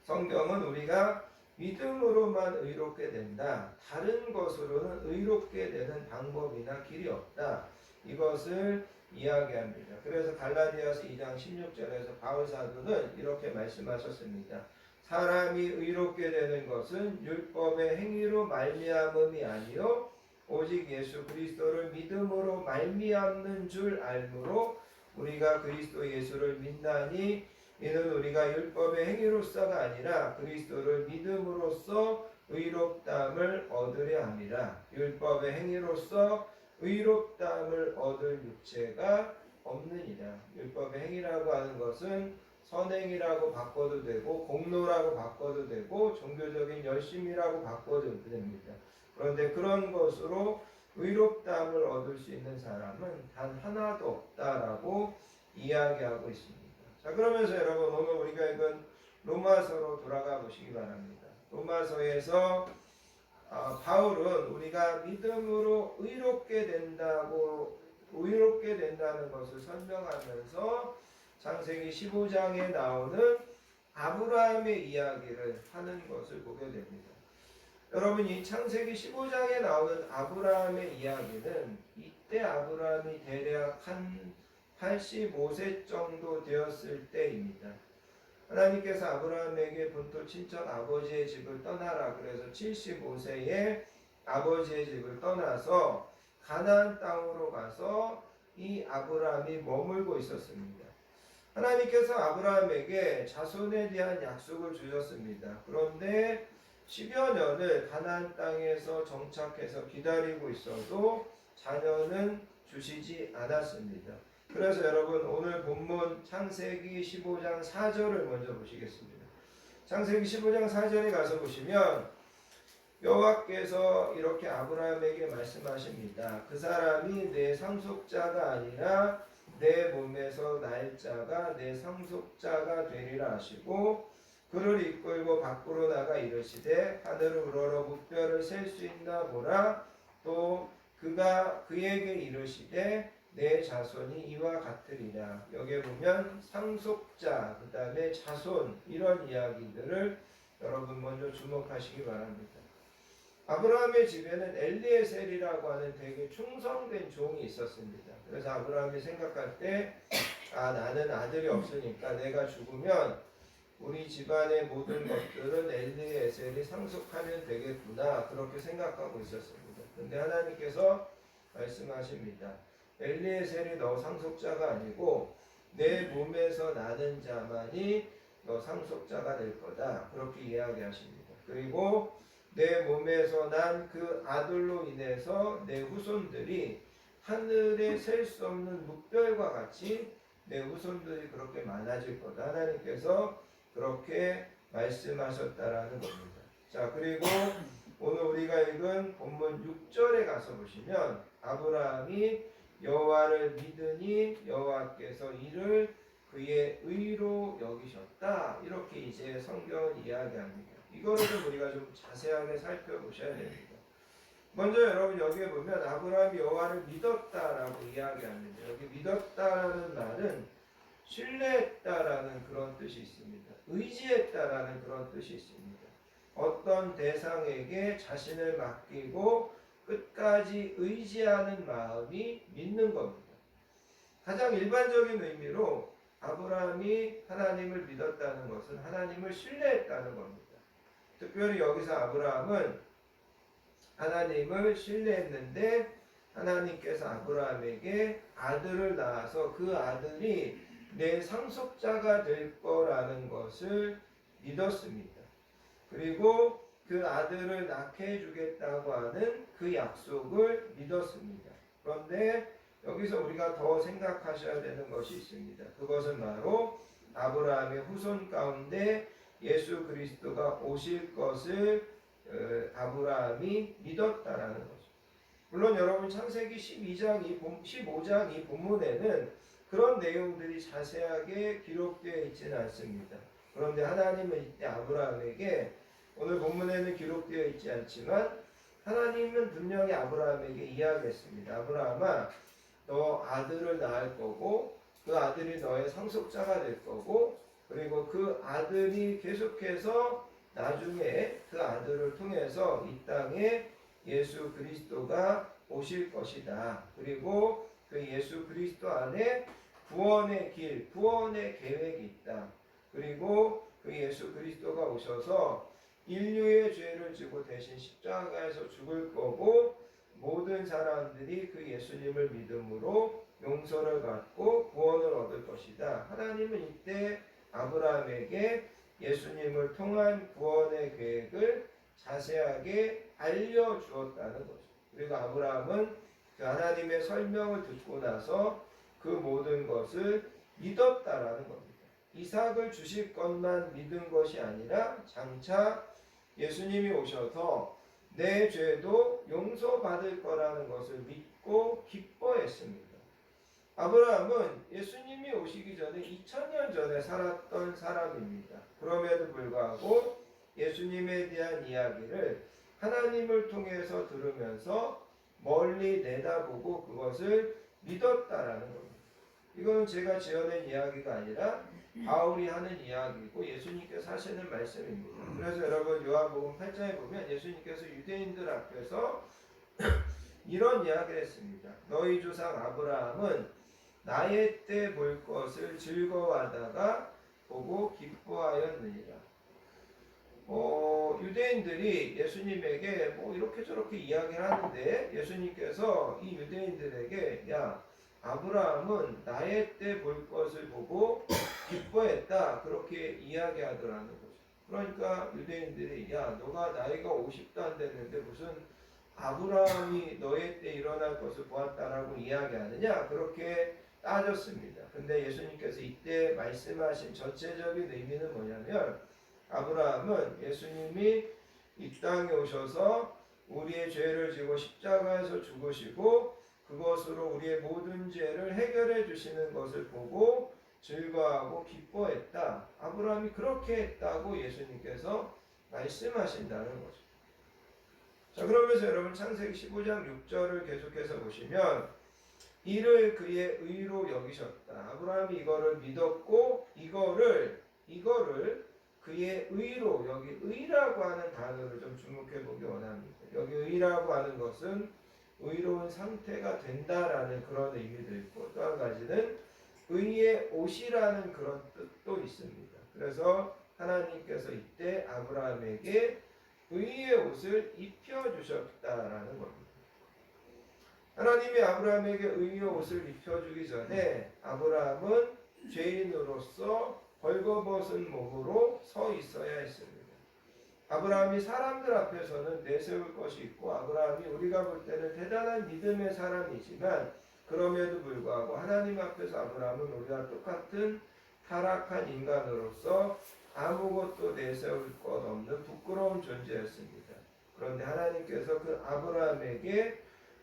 성경은 우리가 믿음으로만 의롭게 된다, 다른 것으로는 의롭게 되는 방법이나 길이 없다, 이것을 이야기합니다. 그래서 갈라디아서 2장 16절에서 바울 사도는 이렇게 말씀하셨습니다. 사람이 의롭게 되는 것은 율법의 행위로 말미암음이 아니요 오직 예수 그리스도를 믿음으로 말미암는 줄 알므로 우리가 그리스도 예수를 믿나니 이는 우리가 율법의 행위로서가 아니라 그리스도를 믿음으로써 의롭다함을 얻으려 함이라. 율법의 행위로서 의롭다함을 얻을 육체가 없느니라. 율법의 행위라고 하는 것은 선행이라고 바꿔도 되고 공로라고 바꿔도 되고 종교적인 열심이라고 바꿔도 됩니다. 그런데 그런 것으로 의롭다함을 얻을 수 있는 사람은 단 하나도 없다라고 이야기하고 있습니다. 자, 그러면서 여러분, 오늘 우리가 읽은 로마서로 돌아가 보시기 바랍니다. 로마서에서 바울은 우리가 믿음으로 의롭게 된다는 것을 설명하면서 창세기 15장에 나오는 아브라함의 이야기를 하는 것을 보게 됩니다. 여러분, 이 창세기 15장에 나오는 아브라함의 이야기는 이때 아브라함이 대략 한 85세 정도 되었을 때입니다. 하나님께서 아브라함에게 본토 친척 아버지의 집을 떠나라 그래서 75세에 아버지의 집을 떠나서 가나안 땅으로 가서 이 아브라함이 머물고 있었습니다. 하나님께서 아브라함에게 자손에 대한 약속을 주셨습니다. 그런데 10여 년을 가나안 땅에서 정착해서 기다리고 있어도 자녀는 주시지 않았습니다. 그래서 여러분 오늘 본문 창세기 15장 4절을 먼저 보시겠습니다. 창세기 15장 4절에 가서 보시면 여호와께서 이렇게 아브라함에게 말씀하십니다. 그 사람이 내 상속자가 아니라 내 몸에서 날 자가 내 상속자가 되리라 하시고 그를 이끌고 밖으로 나가 이르시되 하늘을 우러러 뭇별을 셀 수 있나 보라. 또 그가 그에게 이르시되 내 자손이 이와 같으리라. 여기에 보면 상속자 그 다음에 자손 이런 이야기들을 여러분 먼저 주목하시기 바랍니다. 아브라함의 집에는 엘리에셀이라고 하는 되게 충성된 종이 있었습니다. 그래서 아브라함이 생각할 때 나는 아들이 없으니까 내가 죽으면 우리 집안의 모든 것들은 엘리에셀이 상속하면 되겠구나 그렇게 생각하고 있었습니다. 근데 하나님께서 말씀하십니다. 엘리에셀이 너 상속자가 아니고 내 몸에서 나는 자만이 너 상속자가 될 거다 그렇게 이야기하십니다. 그리고 내 몸에서 난 그 아들로 인해서 내 후손들이 하늘에 셀 수 없는 뭇별과 같이 내 후손들이 그렇게 많아질 거다. 하나님께서 그렇게 말씀하셨다라는 겁니다. 자, 그리고 오늘 우리가 읽은 본문 6절에 가서 보시면 아브라함이 여호와를 믿으니 여호와께서 이를 그의 의로 여기셨다. 이렇게 이제 성경은 이야기합니다. 이거를 좀 우리가 좀 자세하게 살펴보셔야 됩니다. 먼저 여러분 여기에 보면 아브라함이 여호와를 믿었다라고 이야기합니다. 여기 믿었다라는 말은 신뢰했다라는 그런 뜻이 있습니다. 의지했다라는 그런 뜻이 있습니다. 어떤 대상에게 자신을 맡기고 끝까지 의지하는 마음이 믿는 겁니다. 가장 일반적인 의미로 아브라함이 하나님을 믿었다는 것은 하나님을 신뢰했다는 겁니다. 특별히 여기서 아브라함은 하나님을 신뢰했는데 하나님께서 아브라함에게 아들을 낳아서 그 아들이 내 상속자가 될 거라는 것을 믿었습니다. 그리고 그 아들을 낳게 해주겠다고 하는 그 약속을 믿었습니다. 그런데 여기서 우리가 더 생각하셔야 되는 것이 있습니다. 그것은 바로 아브라함의 후손 가운데 예수 그리스도가 오실 것을 아브라함이 믿었다라는 거죠. 물론 여러분 창세기 15장 이 본문에는 그런 내용들이 자세하게 기록되어 있지는 않습니다. 그런데 하나님은 이때 아브라함에게 오늘 본문에는 기록되어 있지 않지만 하나님은 분명히 아브라함에게 이야기했습니다. 아브라함아, 너 아들을 낳을 거고 그 아들이 너의 상속자가 될 거고 그리고 그 아들이 계속해서 나중에 그 아들을 통해서 이 땅에 예수 그리스도가 오실 것이다. 그리고 그 예수 그리스도 안에 구원의 길, 구원의 계획이 있다. 그리고 그 예수 그리스도가 오셔서 인류의 죄를 지고 대신 십자가에서 죽을 거고 모든 사람들이 그 예수님을 믿음으로 용서를 받고 구원을 얻을 것이다. 하나님은 이때 아브라함에게 예수님을 통한 구원의 계획을 자세하게 알려주었다는 거죠. 그리고 아브라함은 그 하나님의 설명을 듣고 나서 그 모든 것을 믿었다라는 겁니다. 이삭을 주실 것만 믿은 것이 아니라 장차 예수님이 오셔서 내 죄도 용서받을 거라는 것을 믿고 기뻐했습니다. 아브라함은 예수님이 오시기 전에 2000년 전에 살았던 사람입니다. 그럼에도 불구하고 예수님에 대한 이야기를 하나님을 통해서 들으면서 멀리 내다보고 그것을 믿었다라는 겁니다. 이건 제가 지어낸 이야기가 아니라 바울이 하는 이야기고 예수님께서 하시는 말씀입니다. 그래서 여러분 요한복음 8장에 보면 예수님께서 유대인들 앞에서 이런 이야기를 했습니다. 너희 조상 아브라함은 나의 때 볼 것을 즐거워하다가 보고 기뻐하였느니라. 유대인들이 예수님에게 뭐 이렇게 저렇게 이야기를 하는데 예수님께서 이 유대인들에게 야 아브라함은 나의 때 볼 것을 보고 기뻐했다 그렇게 이야기하더라는 거죠. 그러니까 유대인들이 야 너가 나이가 50도 안 됐는데 무슨 아브라함이 너의 때 일어날 것을 보았다라고 이야기하느냐? 그렇게 따졌습니다. 근데 예수님께서 이때 말씀하신 전체적인 의미는 뭐냐면 아브라함은 예수님이 이 땅에 오셔서 우리의 죄를 지고 십자가에서 죽으시고 그것으로 우리의 모든 죄를 해결해 주시는 것을 보고 즐거워하고 기뻐했다. 아브라함이 그렇게 했다고 예수님께서 말씀하신다는 거죠. 자, 그러면서 여러분 창세기 15장 6절을 계속해서 보시면 이를 그의 의로 여기셨다. 아브라함이 이거를 믿었고 이거를 그의 의로, 여기 의라고 하는 단어를 좀 주목해 보기 원합니다. 여기 의라고 하는 것은 의로운 상태가 된다라는 그런 의미도 있고 또 한 가지는 의의 옷이라는 그런 뜻도 있습니다. 그래서 하나님께서 이때 아브라함에게 의의 옷을 입혀주셨다라는 겁니다. 하나님이 아브라함에게 의의 옷을 입혀주기 전에 아브라함은 죄인으로서 벌거벗은 몸으로 서 있어야 했습니다. 아브라함이 사람들 앞에서는 내세울 것이 있고 아브라함이 우리가 볼 때는 대단한 믿음의 사람이지만 그럼에도 불구하고 하나님 앞에서 아브라함은 우리와 똑같은 타락한 인간으로서 아무것도 내세울 것 없는 부끄러운 존재였습니다. 그런데 하나님께서 그 아브라함에게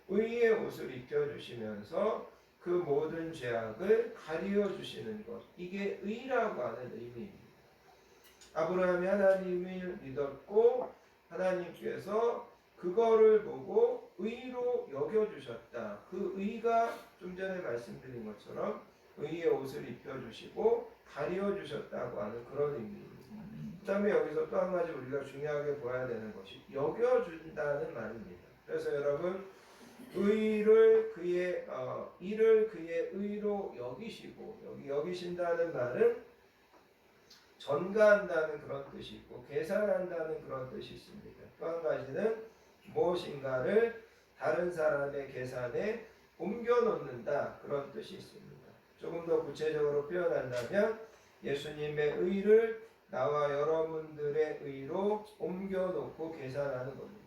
의의 옷을 입혀주시면서 그 모든 죄악을 가리워 주시는 것, 이게 의라고 하는 의미입니다. 아브라함이 하나님을 믿었고 하나님께서 그거를 보고 의로 여겨주셨다. 그 의가 좀 전에 말씀드린 것처럼 의의 옷을 입혀주시고 가리워주셨다고 하는 그런 의미입니다. 그 다음에 여기서 또 한 가지 우리가 중요하게 보아야 되는 것이 여겨준다는 말입니다. 그래서 여러분 이를 그의 의로 여기시고 여기 여기신다는 말은 전가한다는 그런 뜻이 있고 계산한다는 그런 뜻이 있습니다. 또 한 가지는 무엇인가를 다른 사람의 계산에 옮겨놓는다 그런 뜻이 있습니다. 조금 더 구체적으로 표현한다면 예수님의 의를 나와 여러분들의 의로 옮겨놓고 계산하는 겁니다.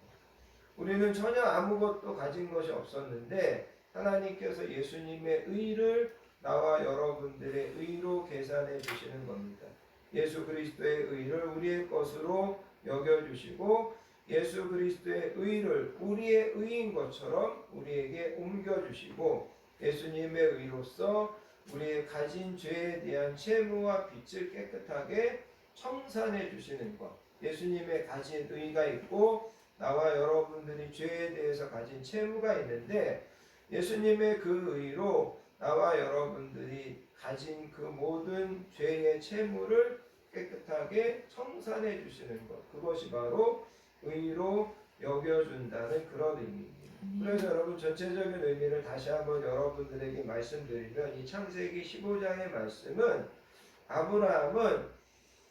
우리는 전혀 아무것도 가진 것이 없었는데 하나님께서 예수님의 의를 나와 여러분들의 의로 계산해 주시는 겁니다. 예수 그리스도의 의를 우리의 것으로 여겨주시고 예수 그리스도의 의를 우리의 의인 것처럼 우리에게 옮겨주시고 예수님의 의로서 우리의 가진 죄에 대한 채무와 빚을 깨끗하게 청산해 주시는 것. 예수님의 가진 의가 있고 나와 여러분들이 죄에 대해서 가진 채무가 있는데 예수님의 그 의로 나와 여러분들이 가진 그 모든 죄의 채무를 깨끗하게 청산해 주시는 것. 그것이 바로 의로 여겨준다는 그런 의미입니다. 그래서 여러분 전체적인 의미를 다시 한번 여러분들에게 말씀드리면 이 창세기 15장의 말씀은 아브라함은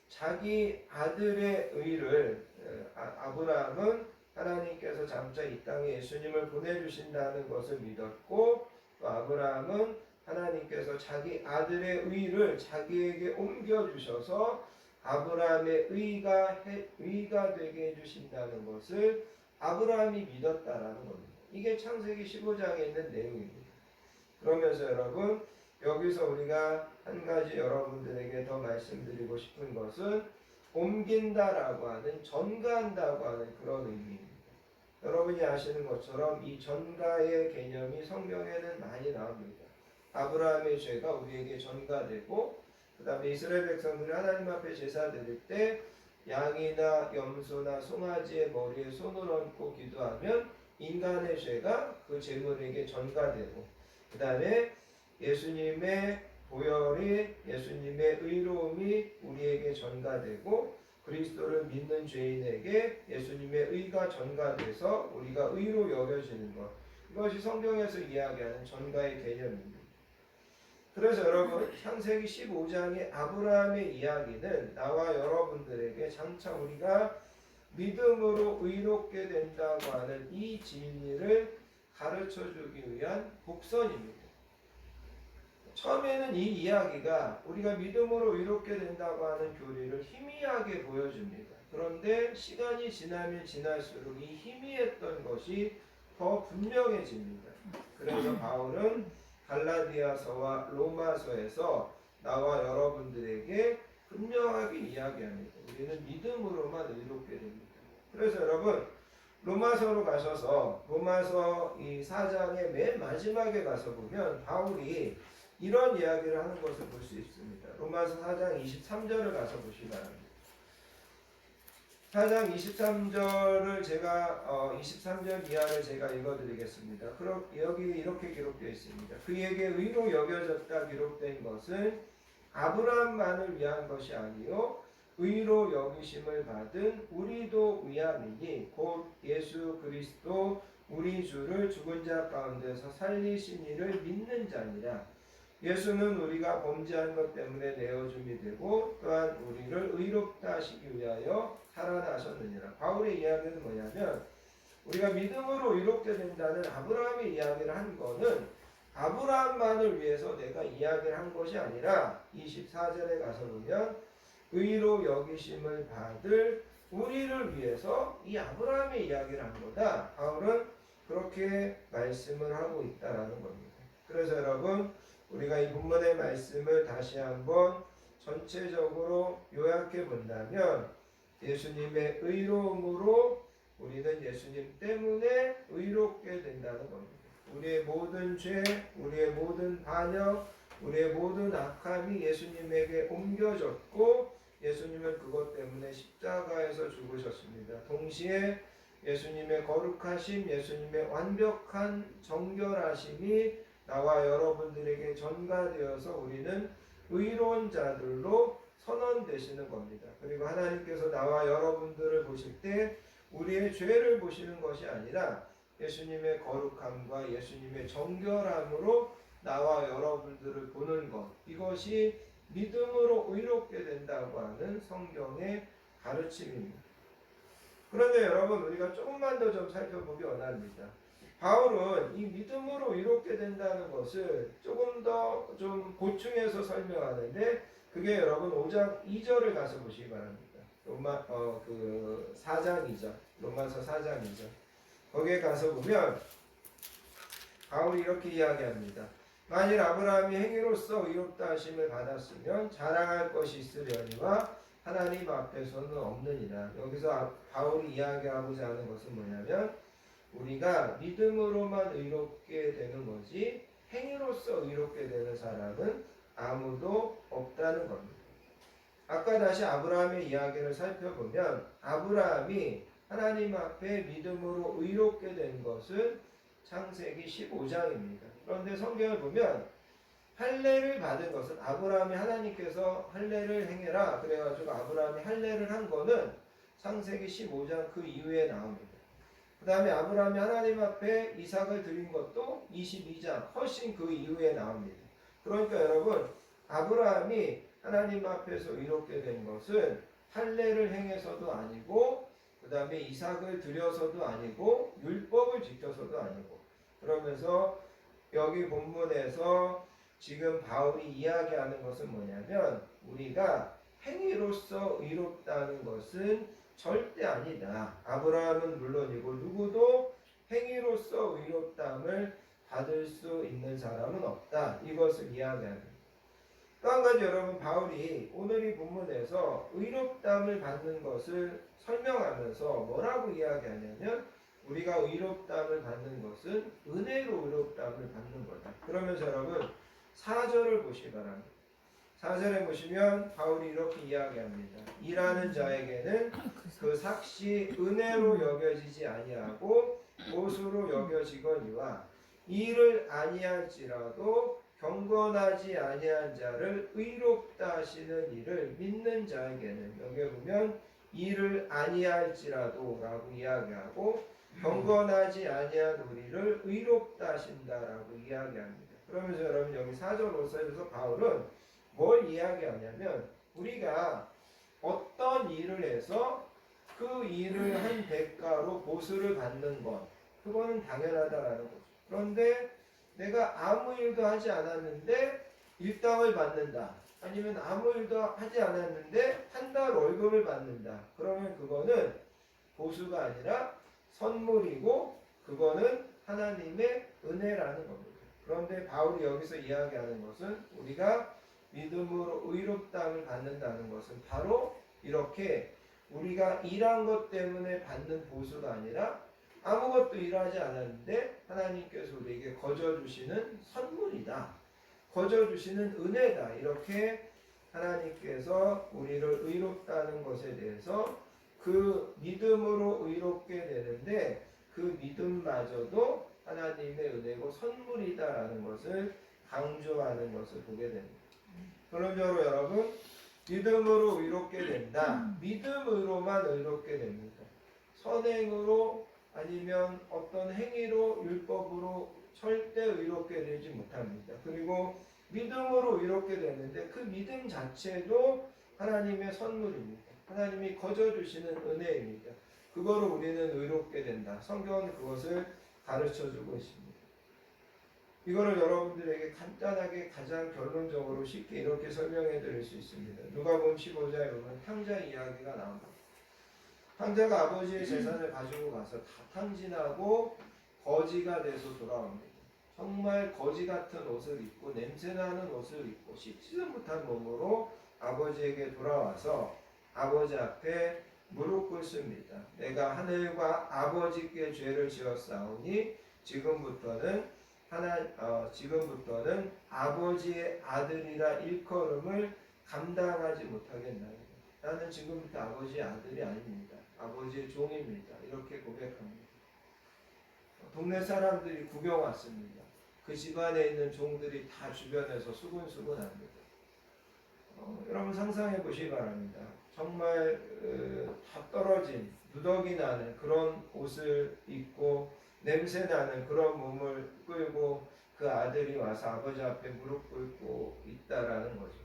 자기 아들의 의를 아브라함은 하나님께서 장차 이 땅에 예수님을 보내주신다는 것을 믿었고 또 아브라함은 하나님께서 자기 아들의 의를 자기에게 옮겨주셔서 아브라함의 의가 되게 해주신다는 것을 아브라함이 믿었다라는 겁니다. 이게 창세기 15장에 있는 내용입니다. 그러면서 여러분 여기서 우리가 한 가지 여러분들에게 더 말씀드리고 싶은 것은 옮긴다라고 하는 전가한다고 하는 그런 의미입니다. 여러분이 아시는 것처럼 이 전가의 개념이 성경에는 많이 나옵니다. 아브라함의 죄가 우리에게 전가되고 그 다음에 이스라엘 백성들이 하나님 앞에 제사 드릴 때 양이나 염소나 송아지의 머리에 손을 얹고 기도하면 인간의 죄가 그 제물에게 전가되고 그 다음에 예수님의 보혈이 예수님의 의로움이 우리에게 전가되고 그리스도를 믿는 죄인에게 예수님의 의가 전가돼서 우리가 의로 여겨지는 것. 이것이 성경에서 이야기하는 전가의 개념입니다. 그래서 여러분 창세기 15장의 아브라함의 이야기는 나와 여러분들에게 장차 우리가 믿음으로 의롭게 된다고 하는 이 진리를 가르쳐주기 위한 복선입니다. 처음에는 이 이야기가 우리가 믿음으로 의롭게 된다고 하는 교리를 희미하게 보여줍니다. 그런데 시간이 지나면 지날수록 이 희미했던 것이 더 분명해집니다. 그래서 바울은 갈라디아서와 로마서에서 나와 여러분들에게 분명하게 이야기합니다. 우리는 믿음으로만 의롭게 됩니다. 그래서 여러분 로마서로 가셔서 로마서 이 4장의 맨 마지막에 가서 보면 바울이 이런 이야기를 하는 것을 볼 수 있습니다. 로마서 4장 23절을 가서 보시기 바랍니다. 4장 23절을 제가 23절 이하를 제가 읽어드리겠습니다. 여기 이렇게 기록되어 있습니다. 그에게 의로 여겨졌다 기록된 것은 아브라함만을 위한 것이 아니요 의로 여기심을 받은 우리도 위함이니 곧 예수 그리스도 우리 주를 죽은 자 가운데서 살리신 이를 믿는 자니라. 예수는 우리가 범죄한 것 때문에 내어줌이 되고 또한 우리를 의롭다 하시기 위하여 살아나셨느니라. 바울의 이야기는 뭐냐면 우리가 믿음으로 의롭게 된다는 아브라함의 이야기를 한 거는 아브라함만을 위해서 내가 이야기를 한 것이 아니라 24절에 가서 보면 의로 여기심을 받을 우리를 위해서 이 아브라함의 이야기를 한 거다. 바울은 그렇게 말씀을 하고 있다라는 겁니다. 그래서 여러분 우리가 이 본문의 말씀을 다시 한번 전체적으로 요약해 본다면 예수님의 의로움으로 우리는 예수님 때문에 의롭게 된다는 겁니다. 우리의 모든 죄, 우리의 모든 반역, 우리의 모든 악함이 예수님에게 옮겨졌고 예수님은 그것 때문에 십자가에서 죽으셨습니다. 동시에 예수님의 거룩하심, 예수님의 완벽한 정결하심이 나와 여러분들에게 전가되어서 우리는 의로운 자들로 선언되시는 겁니다. 그리고 하나님께서 나와 여러분들을 보실 때 우리의 죄를 보시는 것이 아니라 예수님의 거룩함과 예수님의 정결함으로 나와 여러분들을 보는 것, 이것이 믿음으로 의롭게 된다고 하는 성경의 가르침입니다. 그런데 여러분 우리가 조금만 더 좀 살펴보기 원합니다. 바울은 이 믿음으로 의롭게 된다는 것을 조금 더 좀 보충해서 설명하는데 그게 여러분 5장 2절을 가서 보시기 바랍니다. 4장 2절, 로마서 4장 2절. 거기에 가서 보면 바울이 이렇게 이야기합니다. 만일 아브라함이 행위로서 의롭다 하심을 받았으면 자랑할 것이 있으려니와 하나님 앞에서는 없느니라. 여기서 바울이 이야기하고자 하는 것은 뭐냐면 우리가 믿음으로만 의롭게 되는 거지 행위로서 의롭게 되는 사람은 아무도 없다는 겁니다. 아까 다시 아브라함의 이야기를 살펴보면 아브라함이 하나님 앞에 믿음으로 의롭게 된 것은 창세기 15장입니다. 그런데 성경을 보면 할례를 받은 것은 아브라함이 하나님께서 할례를 행해라 그래가지고 아브라함이 할례를 한 거는 창세기 15장 그 이후에 나옵니다. 그 다음에 아브라함이 하나님 앞에 이삭을 드린 것도 22장 훨씬 그 이후에 나옵니다. 그러니까 여러분 아브라함이 하나님 앞에서 의롭게 된 것은 할례를 행해서도 아니고 그 다음에 이삭을 드려서도 아니고 율법을 지켜서도 아니고 그러면서 여기 본문에서 지금 바울이 이야기하는 것은 뭐냐면 우리가 행위로서 의롭다는 것은 절대 아니다. 아브라함은 물론이고 누구도 행위로서 의롭다함을 받을 수 있는 사람은 없다. 이것을 이야기합니다. 또 한 가지 여러분 바울이 오늘 이 본문에서 의롭다함을 받는 것을 설명하면서 뭐라고 이야기하냐면 우리가 의롭다함을 받는 것은 은혜로 의롭다함을 받는 거다. 그러면서 여러분 4절을 보시기 바랍니다. 4절에 보시면 바울이 이렇게 이야기합니다. 일하는 자에게는 그 삭시 은혜로 여겨지지 아니하고 못으로 여겨지거니와 이를 아니할지라도 경건하지 아니한 자를 의롭다 하시는 이를 믿는 자에게는 여기 보면 이를 아니할지라도 라고 이야기하고 경건하지 아니한 우리를 의롭다 하신다라고 이야기합니다. 그러면서 여러분 여기 4절 5절에서 바울은 뭘 이야기하냐면 우리가 어떤 일을 해서 그 일을 한 대가로 보수를 받는 것 그거는 당연하다라는 거죠. 그런데 내가 아무 일도 하지 않았는데 일당을 받는다. 아니면 아무 일도 하지 않았는데 한 달 월급을 받는다. 그러면 그거는 보수가 아니라 선물이고 그거는 하나님의 은혜라는 겁니다. 그런데 바울이 여기서 이야기하는 것은 우리가 믿음으로 의롭다함을 받는다는 것은 바로 이렇게 우리가 일한 것 때문에 받는 보수가 아니라 아무것도 일하지 않았는데 하나님께서 우리에게 거저주시는 선물이다. 거저주시는 은혜다. 이렇게 하나님께서 우리를 의롭다는 것에 대해서 그 믿음으로 의롭게 되는데 그 믿음마저도 하나님의 은혜고 선물이다라는 것을 강조하는 것을 보게 됩니다. 결론적으로 여러분, 믿음으로 의롭게 된다. 믿음으로만 의롭게 됩니다. 선행으로 아니면 어떤 행위로 율법으로 절대 의롭게 되지 못합니다. 그리고 믿음으로 의롭게 되는데 그 믿음 자체도 하나님의 선물입니다. 하나님이 거저주시는 은혜입니다. 그거로 우리는 의롭게 된다. 성경은 그것을 가르쳐주고 있습니다. 이거를 여러분들에게 간단하게 가장 결론적으로 쉽게 이렇게 설명해 드릴 수 있습니다. 누가복음 15장에 보면 탕자 이야기가 나옵니다. 탕자가 아버지의 재산을 가지고 가서 다 탕진하고 거지가 돼서 돌아옵니다. 정말 거지 같은 옷을 입고 냄새나는 옷을 입고 씻지도 못한 몸으로 아버지에게 돌아와서 아버지 앞에 무릎 꿇습니다. 내가 하늘과 아버지께 죄를 지었사오니 지금부터는 아버지의 아들이라 일컬음을 감당하지 못하겠나이다. 나는 지금부터 아버지의 아들이 아닙니다. 아버지의 종입니다. 이렇게 고백합니다. 동네 사람들이 구경 왔습니다. 그 집안에 있는 종들이 다 주변에서 수군수군합니다. 여러분 상상해 보시기 바랍니다. 정말 다 떨어진 누더기 나는 그런 옷을 입고 냄새 나는 그런 몸을 끌고 그 아들이 와서 아버지 앞에 무릎 꿇고 있다라는 거죠.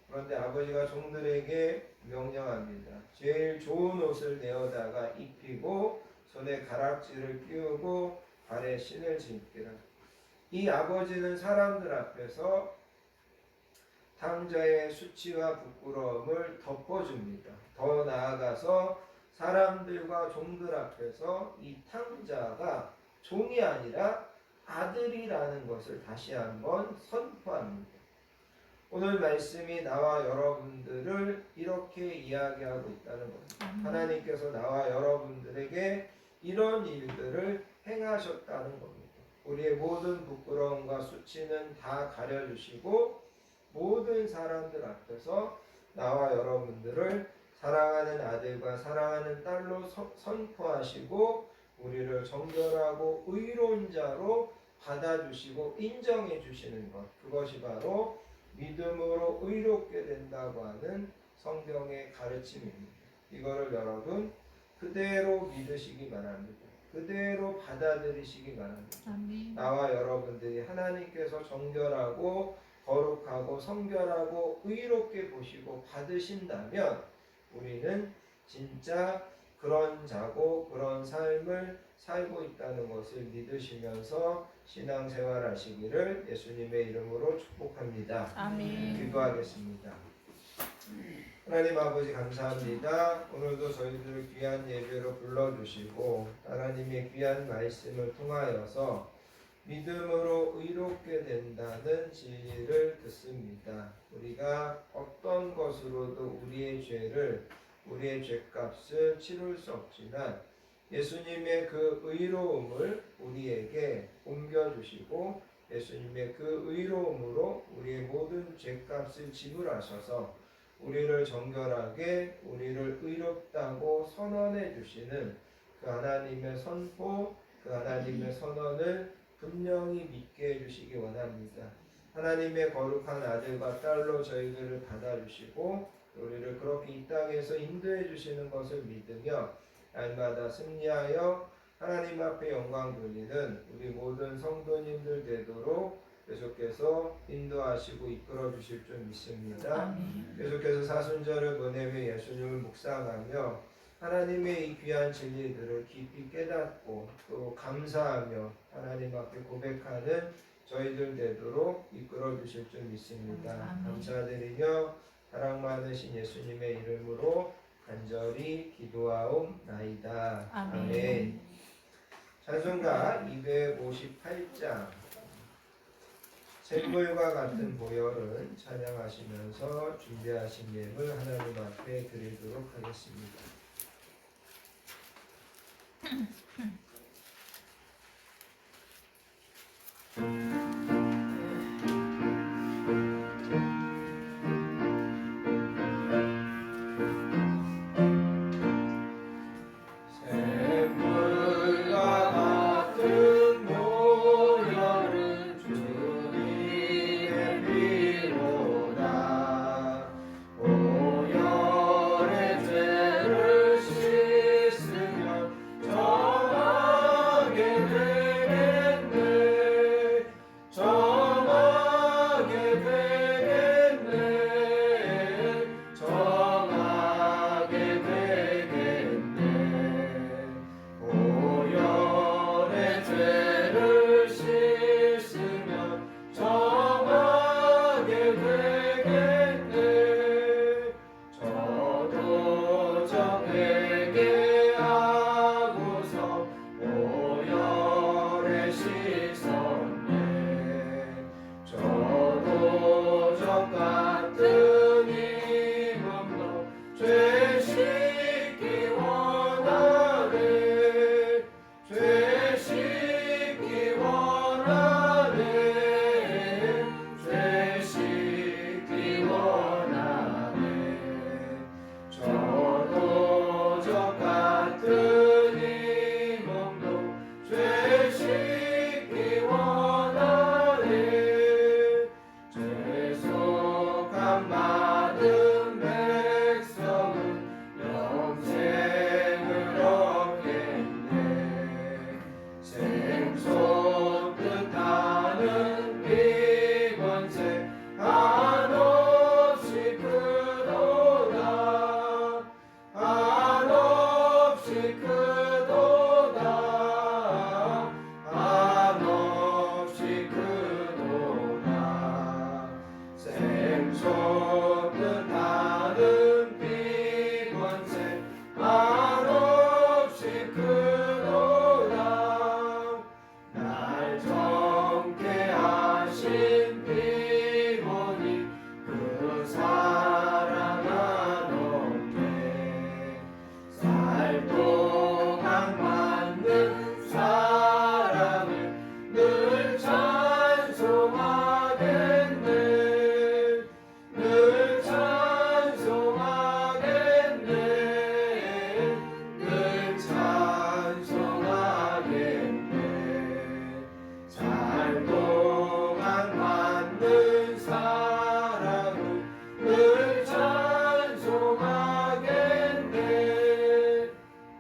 그런데 아버지가 종들에게 명령합니다. 제일 좋은 옷을 내어다가 입히고 손에 가락지를 끼우고 발에 신을 신기라. 이 아버지는 사람들 앞에서 탕자의 수치와 부끄러움을 덮어줍니다. 더 나아가서 사람들과 종들 앞에서 이 탕자가 종이 아니라 아들이라는 것을 다시 한번 선포합니다. 오늘 말씀이 나와 여러분들을 이렇게 이야기하고 있다는 겁니다. 하나님께서 나와 여러분들에게 이런 일들을 행하셨다는 겁니다. 우리의 모든 부끄러움과 수치는 다 가려주시고 모든 사람들 앞에서 나와 여러분들을 사랑하는 아들과 사랑하는 딸로 선포하시고 우리를 정결하고 의로운 자로 받아주시고 인정해 주시는 것, 그것이 바로 믿음으로 의롭게 된다고 하는 성경의 가르침입니다. 이거를 여러분 그대로 믿으시기 바랍니다. 그대로 받아들이시기 바랍니다. 아멘. 나와 여러분들이 하나님께서 정결하고 거룩하고 성결하고 의롭게 보시고 받으신다면 우리는 진짜 그런 자고 그런 삶을 살고 있다는 것을 믿으시면서 신앙생활 하시기를 예수님의 이름으로 축복합니다. 아멘. 기도하겠습니다. 하나님 아버지 감사합니다. 오늘도 저희들을 귀한 예배로 불러주시고 하나님의 귀한 말씀을 통하여서 믿음으로 의롭게 된다는 진리를 듣습니다. 우리가 어떤 것으로도 우리의 죄값을 치룰 수 없지만 예수님의 그 의로움을 우리에게 옮겨주시고 예수님의 그 의로움으로 우리의 모든 죄값을 지불하셔서 우리를 정결하게 우리를 의롭다고 선언해 주시는 그 하나님의 선포, 그 하나님의 선언을 분명히 믿게 해주시기 원합니다. 하나님의 거룩한 아들과 딸로 저희들을 받아주시고 우리를 그렇게 이 땅에서 인도해 주시는 것을 믿으며 날마다 승리하여 하나님 앞에 영광 돌리는 우리 모든 성도님들 되도록 계속해서 인도하시고 이끌어 주실 줄 믿습니다. 아멘. 계속해서 사순절을 보내며 예수님을 묵상하며 하나님의 이 귀한 진리들을 깊이 깨닫고 또 감사하며 하나님 앞에 고백하는 저희들 되도록 이끌어 주실 줄 믿습니다. 아멘. 감사드리며 사랑 많으신 예수님의 이름으로 간절히 기도하옵나이다. 아멘. 찬송가 258장 샘물과 같은 보혈은 찬양하시면서 준비하신 예물 하나님 앞에 드리도록 하겠습니다. 샘물과 같은 보혈은 주님의 피로다. 보혈의 죄를 씻으면 정하게 되겠네. 정하게 되겠네. 정하게 되겠네. 보혈의 죄를 씻으면 정하게 되겠네. 저도 적에게 하고서 보혈에 씻었네. 저도 적 같은 이 몸도 죄 씻기 원하네. 죄 씻기 원하네. 죄 씻기 원하네. 저도 적 같은 이 몸도 죄 씻기 원하네. 죄속함 받은 백성은 영생을 얻겠네. 생손 뜻하는 비번세 한없이 크도다. 한없이 크도다. 한없이 크도다. 생손 뜻하는 비번세 한없이 크도다. 날 정케 하신 피곤이 그 사랑 한없네. 살 동안 받는 사랑을 늘 찬송하겠네. 늘 찬송하겠네. 늘 찬송하겠네. 살 동안 받는 사랑을 늘 찬송하겠네.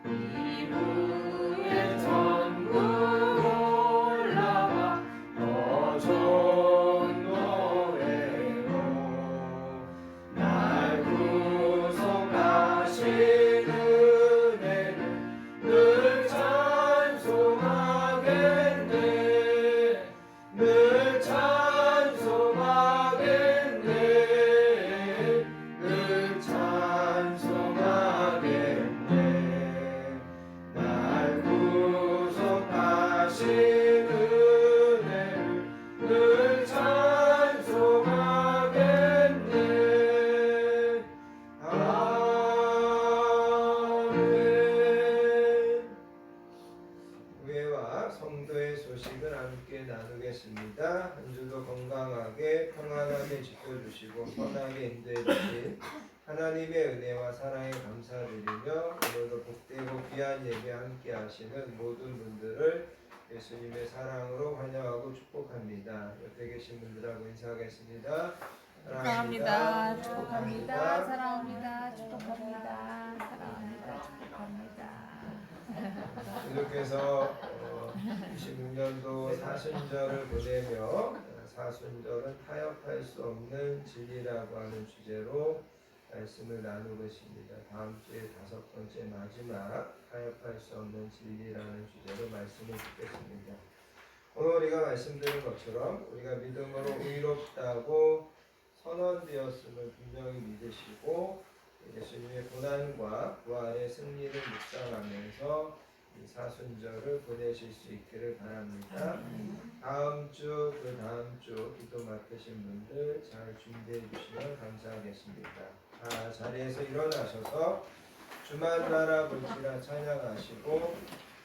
이후에 천국 올라가 더 좋은 노래로 날 구속하신 은혜를 늘 찬송하겠네. 늘 찬송하겠네. 늘 찬송하겠네. 날 구속하신 은혜를 늘 찬송하겠네. 아멘. 교회와 성도의 소식을 함께 나누겠습니다. 한 주도 건강하게 평안하게 지켜주시고 편하게 인도해 주신 하나님의 은혜와 사랑에 감사드리며 오늘도 복되고 귀한 예배 함께 하시는 모든 분들을 예수님의 사랑으로 환영하고 축복합니다. 옆에 계신 분들하고 인사하겠습니다. 사랑합니다. 축복합니다. 사랑합니다. 축복합니다. 사랑합니다. 축복합니다. 계속해서 26년도 사순절을 보내며 사순절은 타협할 수 없는 진리라고 하는 주제로 말씀을 나누고 있습니다. 다음 주에 5번째 마지막 타협할 수 없는 진리라는 주제로 말씀을 듣겠습니다. 오늘 우리가 말씀드린 것처럼 우리가 믿음으로 의롭다고 선언되었음을 분명히 믿으시고 예수님의 고난과 부활의 승리를 묵상하면서 이 사순절을 보내실 수 있기를 바랍니다. 다음 주, 그 다음 주 기도 맡으신 분들 잘 준비해 주시면 감사하겠습니다. 자리에서 일어나셔서 주만 바라볼지라 찬양하시고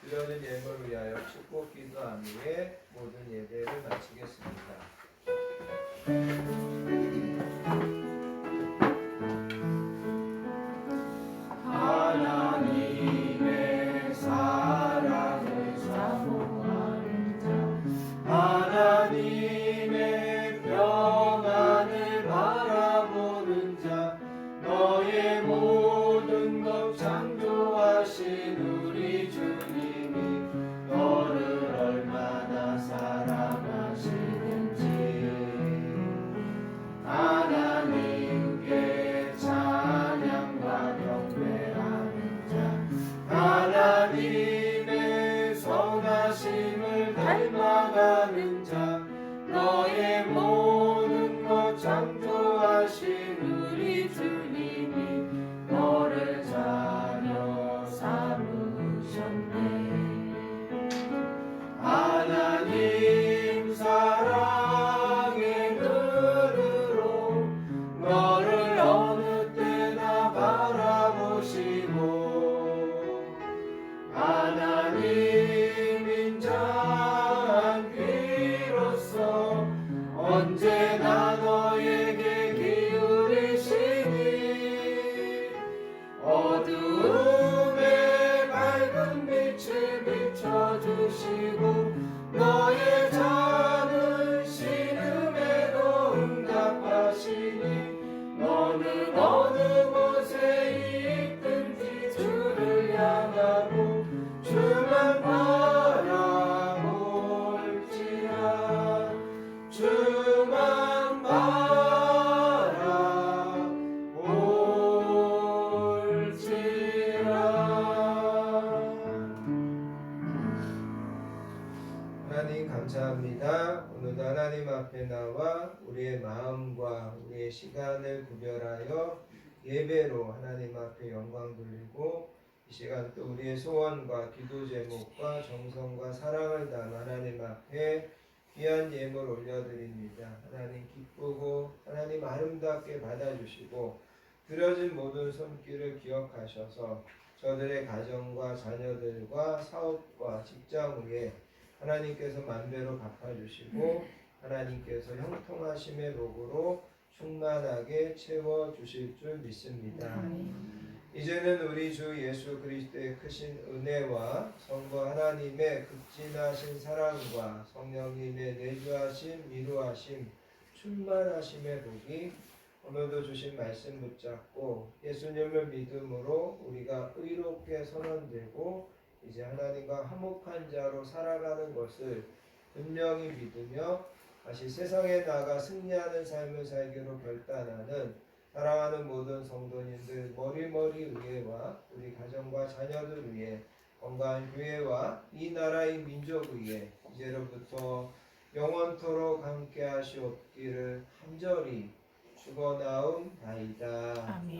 드려진 예물을 위하여 축복 기도한 후에 모든 예배를 마치겠습니다. 하나님의 사랑을 사모하는 자, 하나님의 평안을 바라보는 자, 너의 모든 것 창조하신 우리 주님이 너를 얼마나 사랑하시는지 하나님께 찬양과 경배하는 자, 하나님의 선하심을 닮아가는 자, 너의 모든 것 창조하신 우리 주님이 너를 자녀 삼으셨네. 하나님 사랑의 눈으로 너를 어느 때나 바라보시고 하나님 인자한 귀로서 언제나 너에게 기울이시니 어두움에 밝은 빛을 비춰주시고 너의 작은 신음에도 응답하시니 너는 어느 곳에 있든지 주를 향하고 주만 바라볼지라 주만 하나님 감사합니다. 오늘도 하나님 앞에 나와 우리의 마음과 우리의 시간을 구별하여 예배로 하나님 앞에 영광 돌리고 이 시간 또 우리의 소원과 기도 제목과 정성과 사랑을 담아 하나님 앞에 귀한 예물 올려드립니다. 하나님 기쁘고 하나님 아름답게 받아주시고 드려진 모든 손길을 기억하셔서 저들의 가정과 자녀들과 사업과 직장 위에 하나님께서 만배로 갚아주시고 하나님께서 형통하심의 복으로 충만하게 채워주실 줄 믿습니다. 이제는 우리 주 예수 그리스도의 크신 은혜와 성부 하나님의 극진하신 사랑과 성령님의 내주하심, 위로하심, 충만하심의 복이 오늘도 주신 말씀 붙잡고 예수님을 믿음으로 우리가 의롭게 선언되고 이제 하나님과 화목한 자로 살아가는 것을 분명히 믿으며 다시 세상에 나가 승리하는 삶을 살기로 결단하는 사랑하는 모든 성도님들 머리머리 위에와 우리 가정과 자녀들 위해 건강한 교회와 이 나라의 민족 위에 이제로부터 영원토록 함께 하시옵기를 간절히 축원하옵나이다. 아멘.